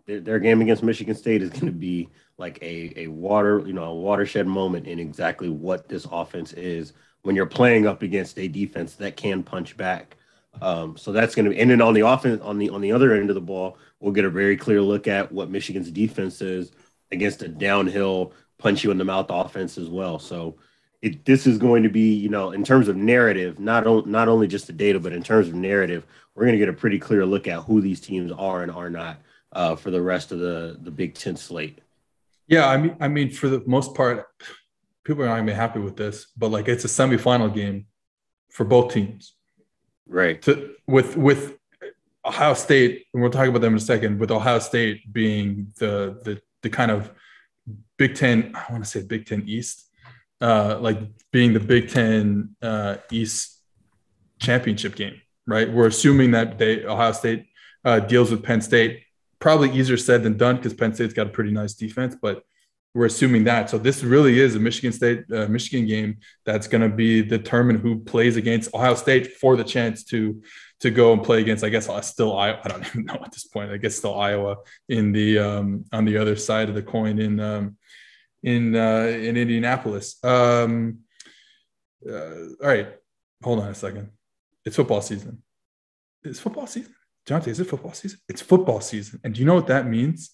their game against Michigan State is going to be like a watershed moment in exactly what this offense is when you're playing up against a defense that can punch back. So that's going to be, and then on the offense, on the other end of the ball, we'll get a very clear look at what Michigan's defense is against a downhill punch you in the mouth offense as well. So this is going to be, in terms of narrative, not only just the data, but in terms of narrative, we're going to get a pretty clear look at who these teams are and are not for the rest of the Big Ten slate. Yeah, I mean, for the most part, people are not going to be happy with this, but like it's a semifinal game for both teams. Right. With Ohio State, and we'll talk about them in a second, with Ohio State being the kind of Big Ten, I want to say Big Ten East, like being the Big Ten East championship game, right? We're assuming that Ohio State deals with Penn State. Probably easier said than done because Penn State's got a pretty nice defense, but we're assuming that. So this really is a Michigan game that's going to be determine who plays against Ohio State for the chance to go and play against, I guess, still Iowa. I don't even know at this point. I guess still Iowa in the on the other side of the coin in Indianapolis. All right, hold on a second. It's football season. It's football season. Diante, is it football season? It's football season. And do you know what that means?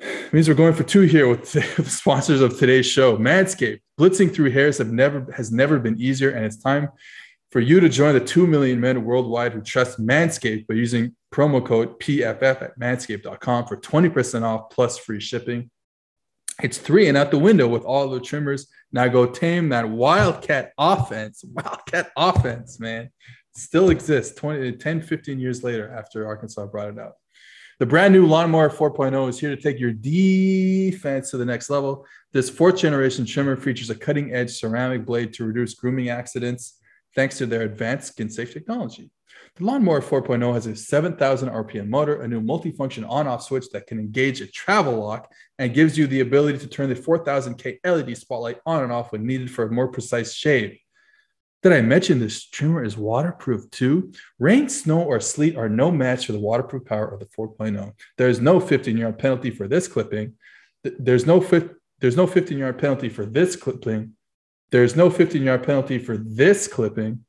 It means we're going for 2 here with the sponsors of today's show. Manscaped. Blitzing through hairs has never been easier, and it's time for you to join the 2 million men worldwide who trust Manscaped by using promo code PFF at manscaped.com for 20% off plus free shipping. It's 3 and out the window with all the trimmers. Now go tame that Wildcat offense. Wildcat offense, man. Still exists 10, 15 years later after Arkansas brought it out. The brand new Lawnmower 4.0 is here to take your defense to the next level. This 4th-generation trimmer features a cutting-edge ceramic blade to reduce grooming accidents thanks to their advanced skin-safe technology. The Lawnmower 4.0 has a 7,000 RPM motor, a new multifunction on-off switch that can engage a travel lock, and gives you the ability to turn the 4000K LED spotlight on and off when needed for a more precise shave. Did I mention this trimmer is waterproof too? Rain, snow, or sleet are no match for the waterproof power of the 4.0. There is no 15-yard penalty for this clipping. There's no 15-yard penalty for this clipping. There's no 15-yard penalty for this clipping.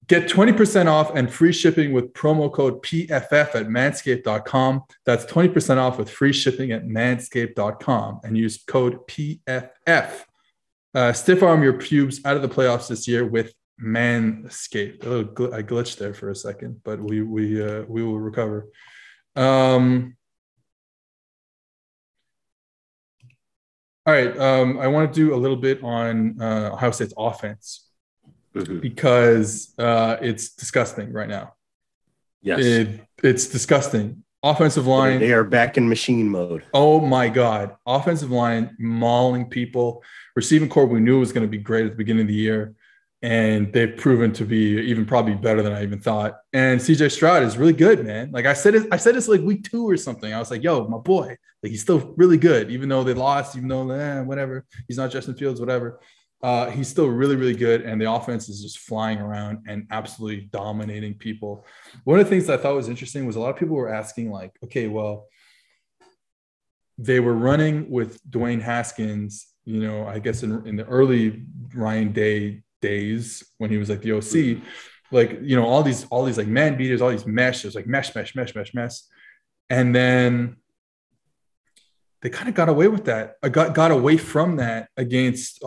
Get 20% off and free shipping with promo code PFF at manscaped.com. That's 20% off with free shipping at manscaped.com and use code PFF. Stiff arm your pubes out of the playoffs this year with Manscaped. I glitched there for a second, but we will recover. All right, I want to do a little bit on Ohio State's offense because it's disgusting right now. Yes, it's disgusting. Offensive line. They are back in machine mode. Oh, my God. Offensive line mauling people. Receiving corps we knew was going to be great at the beginning of the year, and they've proven to be even probably better than I even thought. And CJ Stroud is really good, man. Like I said this like week 2 or something. I was like, yo, my boy. Like he's still really good, even though they lost, even though whatever. He's not Justin Fields, whatever. He's still really, really good, and the offense is just flying around and absolutely dominating people. One of the things that I thought was interesting was a lot of people were asking, like, okay, well, they were running with Dwayne Haskins, I guess in the early Ryan Day days when he was like the OC, like, all these like man beaters, all these mesh, there's like mesh. And then they kind of got away with that. I got away from that against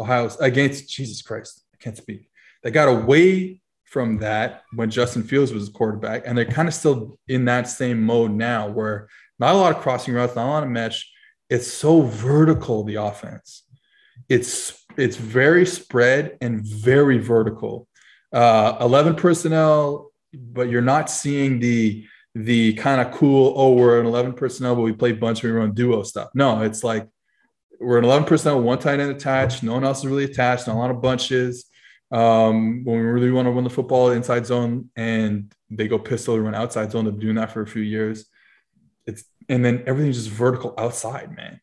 Jesus Christ. I can't speak. They got away from that when Justin Fields was quarterback, and they're kind of still in that same mode now where not a lot of crossing routes, not a lot of mesh. It's so vertical, the offense. It's very spread and very vertical. 11 personnel, but you're not seeing the kind of cool, we're an 11 personnel, but we play bunch, we run duo stuff. No, it's like we're an 11 personnel, one tight end attached. No one else is really attached. Not a lot of bunches. When we really want to run the football inside zone and they go pistol, we run outside zone. They've been doing that for a few years. And then everything's just vertical outside, man.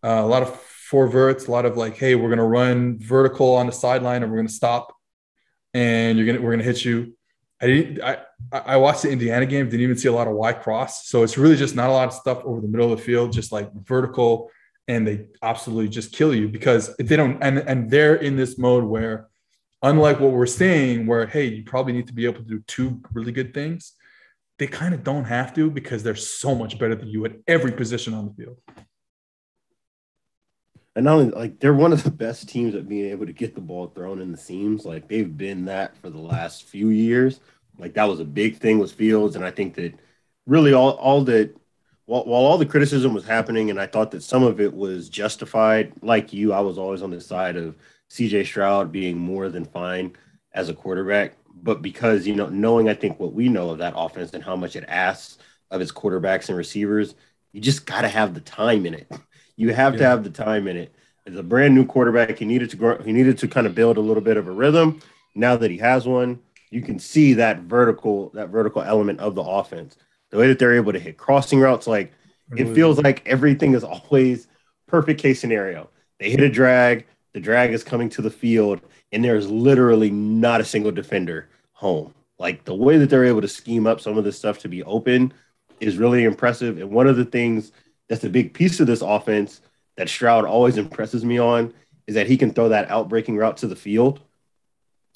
A lot of four verts, a lot of like, hey, we're going to run vertical on the sideline and we're going to stop and we're going to hit you. I watched the Indiana game, didn't even see a lot of Y cross. So it's really just not a lot of stuff over the middle of the field, just like vertical, and they absolutely just kill you because they don't, and they're in this mode where, unlike what we're saying, where, hey, you probably need to be able to do two really good things, they kind of don't have to because they're so much better than you at every position on the field. And not only, like, they're one of the best teams at being able to get the ball thrown in the seams. Like, they've been that for the last few years. Like, that was a big thing with Fields. And I think that really all that, while all the criticism was happening, and I thought that some of it was justified, like you, I was always on the side of CJ Stroud being more than fine as a quarterback. But because, knowing, I think, what we know of that offense and how much it asks of its quarterbacks and receivers, you just got to have the time in it. You have to have the time in it. As a brand new quarterback, he needed to grow. He needed to kind of build a little bit of a rhythm. Now that he has one, you can see that vertical element of the offense. The way that they're able to hit crossing routes, like it feels like everything is always perfect case scenario. They hit a drag, the drag is coming to the field, and there's literally not a single defender home. Like the way that they're able to scheme up some of this stuff to be open is really impressive. And one of the things that's a big piece of this offense that Stroud always impresses me on is that he can throw that out-breaking route to the field.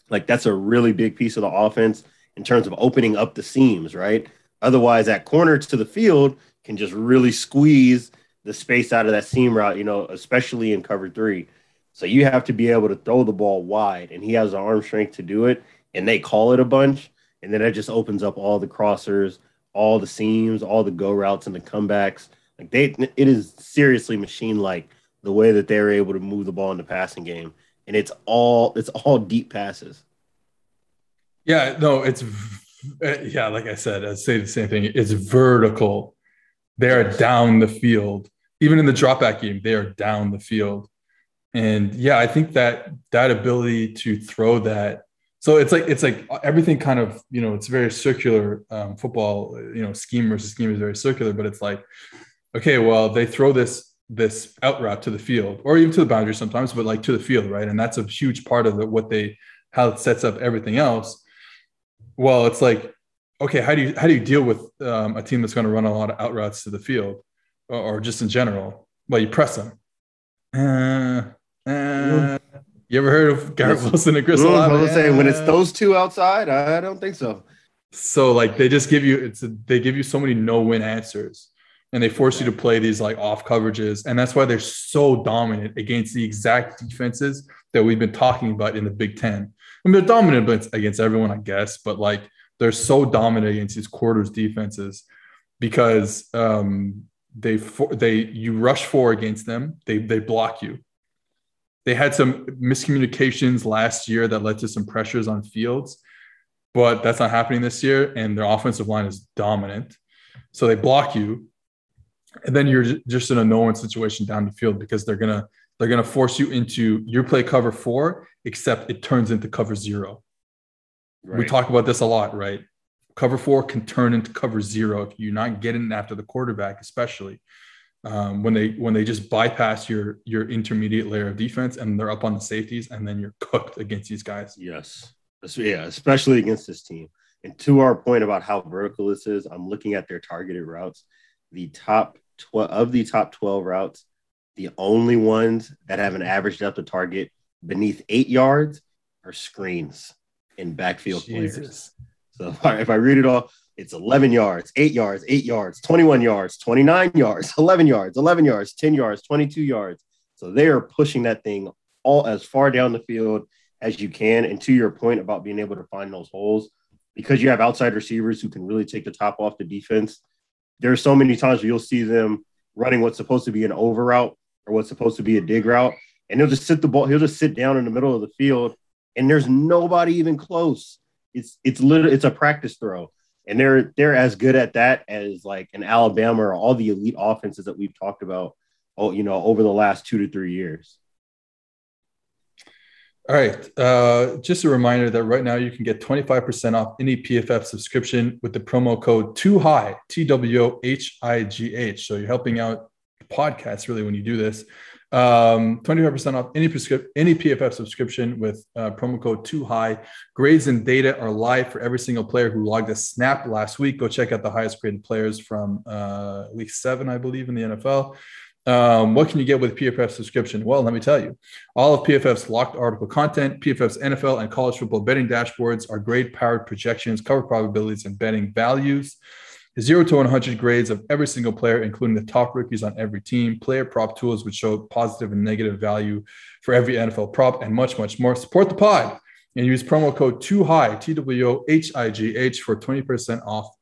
Like, that's a really big piece of the offense in terms of opening up the seams, right? Otherwise, that corner to the field can just really squeeze the space out of that seam route, especially in cover 3. So you have to be able to throw the ball wide, and he has the arm strength to do it, and they call it a bunch, and then that just opens up all the crossers, all the seams, all the go routes and the comebacks. Like it is seriously machine-like the way that they're able to move the ball in the passing game, and it's all deep passes. Yeah, no, like I said, I'd say the same thing. It's vertical. They are down the field. Even in the drop back game, they are down the field. And yeah, I think that ability to throw that. So it's like everything kind of, it's very circular football, scheme versus scheme is very circular, but it's like, okay, well, they throw this out route to the field or even to the boundary sometimes, but like to the field, right? And that's a huge part of how it sets up everything else. Well, it's like, okay, how do you deal with a team that's going to run a lot of out routes to the field or just in general? Well, you press them. You ever heard of Garrett Wilson and Chris Olave? I was saying when it's those two outside, I don't think so. So like they just give you so many no-win answers. And they force you to play these like off coverages. And that's why they're so dominant against the exact defenses that we've been talking about in the Big Ten. I mean, they're dominant against everyone, I guess, but like they're so dominant against these quarters defenses because you rush 4 against them. They block you. They had some miscommunications last year that led to some pressures on Fields, but that's not happening this year. And their offensive line is dominant. So they block you. And then you're just in a no-win situation down the field because they're gonna force you into your play cover 4, except it turns into cover 0. Right. We talk about this a lot, right? Cover 4 can turn into cover 0 if you're not getting after the quarterback, especially. when they just bypass your intermediate layer of defense and they're up on the safeties, and then you're cooked against these guys. Yes. Yeah, especially against this team. And to our point about how vertical this is, I'm looking at their targeted routes. The top 12 of the top 12 routes, the only ones that have an average depth of target beneath 8 yards are screens and backfield players. So if I read it all, it's 11 yards, 8 yards, 8 yards, 21 yards, 29 yards, 11 yards, 11 yards, 10 yards, 22 yards. So they are pushing that thing all as far down the field as you can. And to your point about being able to find those holes, because you have outside receivers who can really take the top off the defense, there are so many times where you'll see them running what's supposed to be an over route or what's supposed to be a dig route, and he'll just sit down in the middle of the field, and there's nobody even close. It's a practice throw. And they're as good at that as like an Alabama or all the elite offenses that we've talked about, over the last 2 to 3 years. All right. Just a reminder that right now you can get 25% off any PFF subscription with the promo code TWOHIGH, TWOHIGH. So you're helping out the podcast really when you do this. 25% off any PFF subscription with promo code TWOHIGH. Grades and data are live for every single player who logged a snap last week. Go check out the highest graded players from week 7, I believe, in the NFL. What can you get with PFF subscription? Well, let me tell you, all of PFF's locked article content, PFF's NFL and college football betting dashboards, are grade-powered projections, cover probabilities, and betting values. 0 to 100 grades of every single player, including the top rookies on every team, player prop tools which show positive and negative value for every NFL prop, and much, much more. Support the pod and use promo code TWOHIGH, TWOHIGH, for 20% off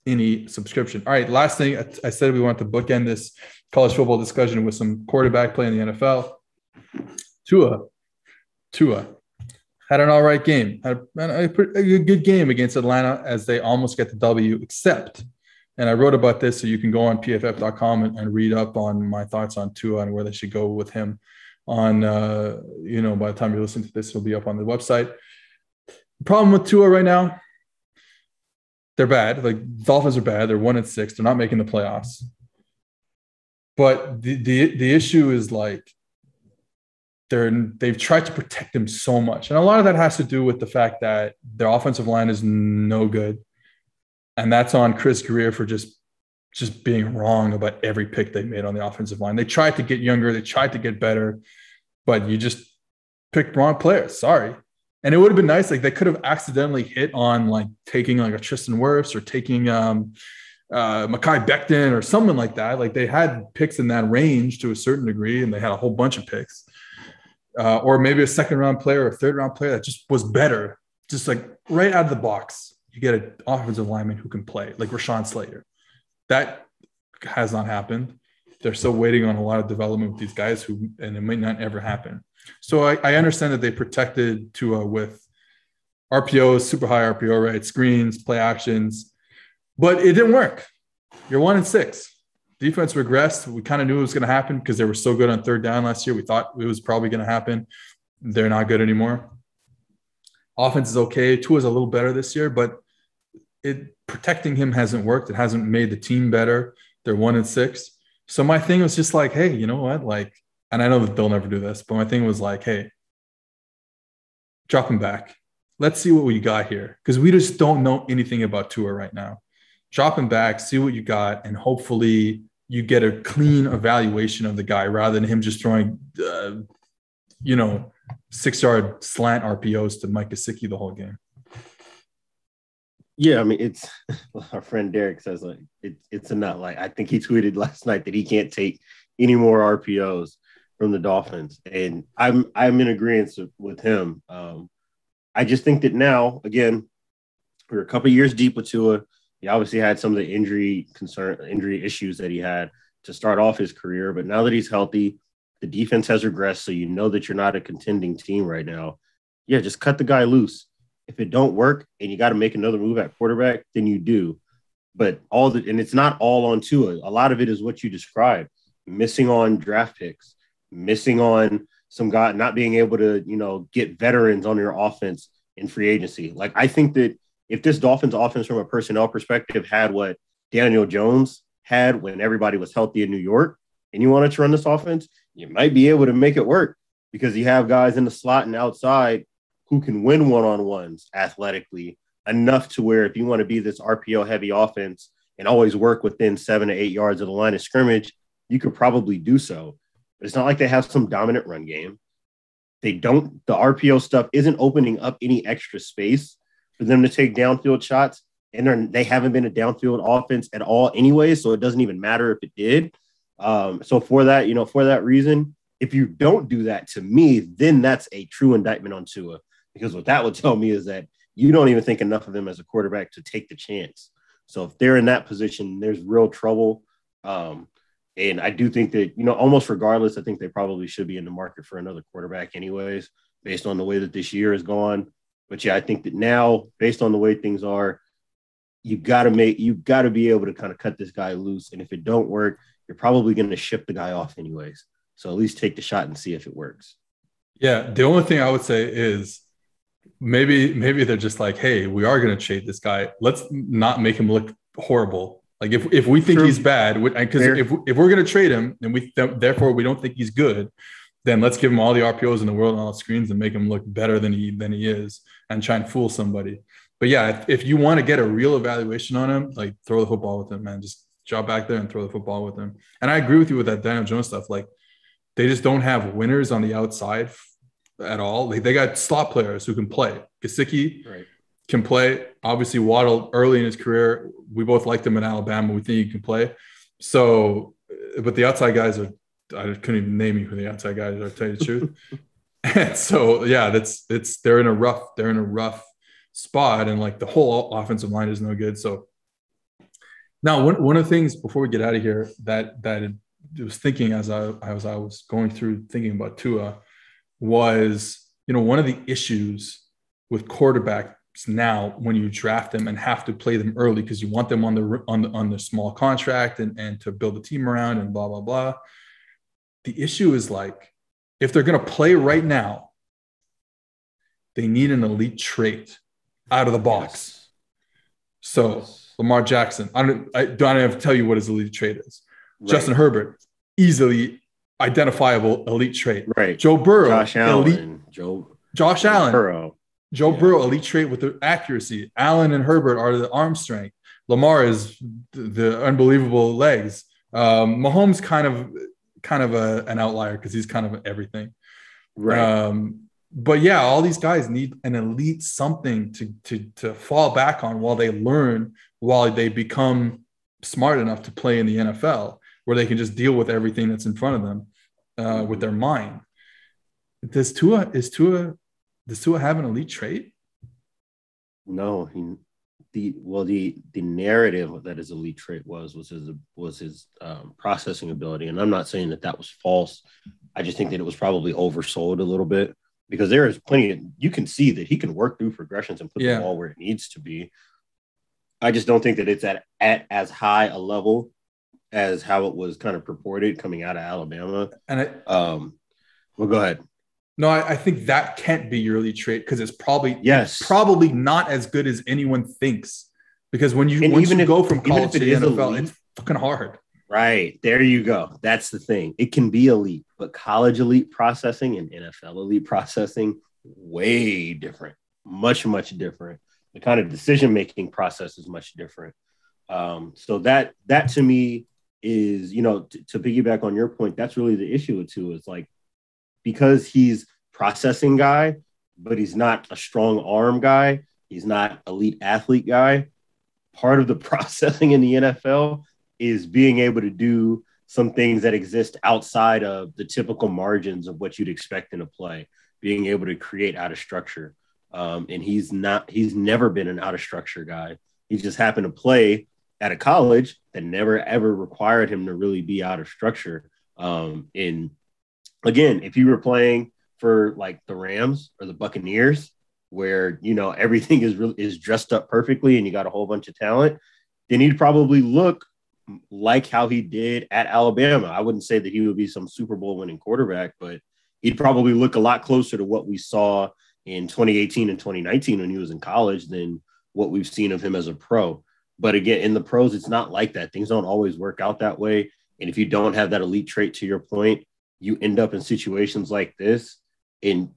any subscription. All right, last thing, I said we want to bookend this college football discussion with some quarterback play in the NFL. Tua had an all right game, had a good game against Atlanta as they almost get the W, except, and I wrote about this, so you can go on pff.com and read up on my thoughts on Tua and where they should go with him on, by the time you're listening to this, it'll be up on the website. The problem with Tua right now, they're bad. Like, Dolphins are bad. They're 1-6. They're not making the playoffs. But the issue is, like, they've tried to protect him so much. And a lot of that has to do with the fact that their offensive line is no good. And that's on Chris Greer for just being wrong about every pick they made on the offensive line. They tried to get younger. They tried to get better. But you just picked wrong players. Sorry. And it would have been nice. Like, they could have accidentally hit on, like, taking like a Tristan Wirfs or taking Mekhi Becton or something like that. Like, they had picks in that range to a certain degree, and they had a whole bunch of picks. Or maybe a second-round player or a third-round player that just was better. Just, like, right out of the box, you get an offensive lineman who can play, like Rashawn Slater. That has not happened. They're still waiting on a lot of development with these guys and it might not ever happen. So I understand that they protected Tua with RPOs, super high RPO rates, screens, play actions, but it didn't work. You're 1-6. Defense regressed. We kind of knew it was going to happen because they were so good on third down last year. We thought it was probably going to happen. They're not good anymore. Offense is okay. Tua's a little better this year, but protecting him hasn't worked. It hasn't made the team better. They're 1-6. So my thing was just like, hey, you know what? Like, and I know that they'll never do this, but my thing was like, hey, drop him back. Let's see what we got here, because we just don't know anything about Tua right now. Drop him back, see what you got, and hopefully you get a clean evaluation of the guy rather than him just throwing, 6-yard slant RPOs to Mike Gesicki the whole game. Yeah, I mean, it's our friend Derek says, like, it's a nut. Like, I think he tweeted last night that he can't take any more RPOs from the Dolphins, and I'm in agreement with him. I just think that now, again, we're a couple of years deep with Tua. He obviously had some of the injury issues that he had to start off his career, but now that he's healthy, the defense has regressed, so you know that you're not a contending team right now. Yeah, just cut the guy loose. If it don't work and you got to make another move at quarterback, then you do. But and it's not all on Tua. A lot of it is what you described: missing on draft picks, missing on some guy, not being able to, get veterans on your offense in free agency. Like, I think that if this Dolphins offense from a personnel perspective had what Daniel Jones had when everybody was healthy in New York, and you want to run this offense, you might be able to make it work because you have guys in the slot and outside who can win one-on-ones athletically enough to where if you want to be this RPO heavy offense and always work within 7 to 8 yards of the line of scrimmage, you could probably do so. But it's not like they have some dominant run game. The RPO stuff isn't opening up any extra space for them to take downfield shots. And they haven't been a downfield offense at all anyway, so it doesn't even matter if it did. So for that reason, if you don't do that to me, then that's a true indictment on Tua. Because what that would tell me is that you don't even think enough of him as a quarterback to take the chance. So if they're in that position, there's real trouble. And I do think that, almost regardless, I think they probably should be in the market for another quarterback anyways, based on the way that this year has gone. But yeah, I think that now, based on the way things are, you've got to be able to kind of cut this guy loose. And if it don't work, you're probably going to ship the guy off anyways. So at least take the shot and see if it works. Yeah. The only thing I would say is maybe they're just like, hey, we are going to trade this guy. Let's not make him look horrible. Like if we think he's bad, because if we're going to trade him and therefore we don't think he's good, then let's give him all the RPOs in the world on all the screens and make him look better than he is and try and fool somebody. But yeah, if you want to get a real evaluation on him, like throw the football with him, man. Just drop back there and throw the football with him. And I agree with you with that Daniel Jones stuff. Like they just don't have winners on the outside at all. Like they got slot players who can play. Gesicki can play. Obviously, Waddle early in his career, we both liked him in Alabama. We think he can play. So, but the outside guys I couldn't even name you who the outside guys are, to tell you the truth. And so, yeah, they're in a rough spot, and like the whole offensive line is no good. So now one of the things before we get out of here that it was thinking as I was going through thinking about Tua was, one of the issues with quarterbacks now when you draft them and have to play them early because you want them on the small contract and to build a team around and blah blah blah. The issue is like if they're going to play right now, they need an elite trait out of the box. Yes. So Lamar Jackson, I don't have to tell you what his elite trait is. Right. Justin Herbert, easily identifiable elite trait. Right. Joe Burrow, Josh Allen, Joe Burrow, elite trait with the accuracy. Allen and Herbert are the arm strength. Lamar is the unbelievable legs. Mahomes kind of an outlier because he's kind of everything. Right. But yeah, all these guys need an elite something to fall back on while they become smart enough to play in the NFL, where they can just deal with everything that's in front of them with their mind. Does Tua have an elite trait? No, the narrative that his elite trait was his processing ability, and I'm not saying that was false. I just think that it was probably oversold a little bit because there is you can see that he can work through progressions and put the ball where it needs to be. I just don't think that it's at as high a level as how it was kind of purported coming out of Alabama. And well, go ahead. No, I think that can't be your elite trait because it's probably not as good as anyone thinks. Because once you go from college to the NFL, it's fucking hard. Right. There you go. That's the thing. It can be elite, but college elite processing and NFL elite processing, way different. Much, much different. The kind of decision-making process is much different. So that to me is, to piggyback on your point, that's really the issue with Tua. It's like, because he's processing guy, but he's not a strong arm guy. He's not elite athlete guy. Part of the processing in the NFL is being able to do some things that exist outside of the typical margins of what you'd expect in a play, being able to create out of structure. And he's never been an out of structure guy. He just happened to play at a college that never, ever required him to really be out of structure. And again, if you were playing for like the Rams or the Buccaneers, where, everything is dressed up perfectly and you got a whole bunch of talent, then he'd probably look like how he did at Alabama. I wouldn't say that he would be some Super Bowl winning quarterback, but he'd probably look a lot closer to what we saw in 2018 and 2019 when he was in college than what we've seen of him as a pro. But again, in the pros, it's not like that. Things don't always work out that way. And if you don't have that elite trait, to your point, you end up in situations like this. And,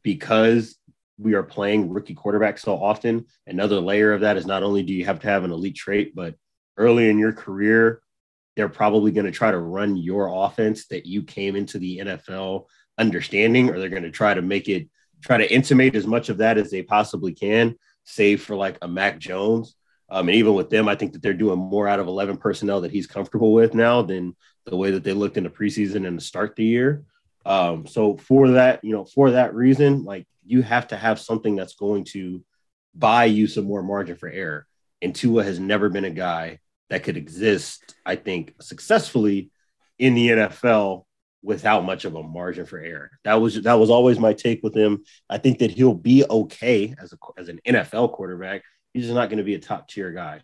because we are playing rookie quarterbacks so often, another layer of that is not only do you have to have an elite trait, but early in your career, they're probably going to try to run your offense that you came into the NFL understanding, or they're going to try to intimate as much of that as they possibly can, save for like a Mac Jones. And even with them, I think that they're doing more out of 11 personnel that he's comfortable with now than the way that they looked in the preseason and to start the year. So for that reason, like, you have to have something that's going to buy you some more margin for error. And Tua has never been a guy that could exist, I think, successfully in the NFL without much of a margin for error. That was always my take with him. I think that he'll be okay as an NFL quarterback. He's just not going to be a top tier guy.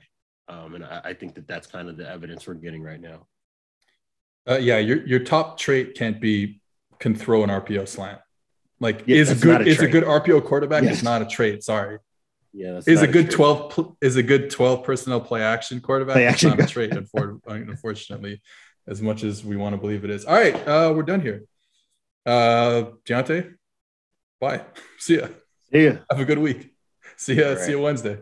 And I think that that's kind of the evidence we're getting right now. Your top trait can throw an RPO slant. Like, Yeah, is a good RPO quarterback is not a trait. Sorry. Yeah, is a good 12 personnel play action quarterback. It's not a trait, unfortunately, as much as we want to believe it is. All right, we're done here. Diante, bye. See ya. See ya. Have a good week. See ya. All right. See you Wednesday.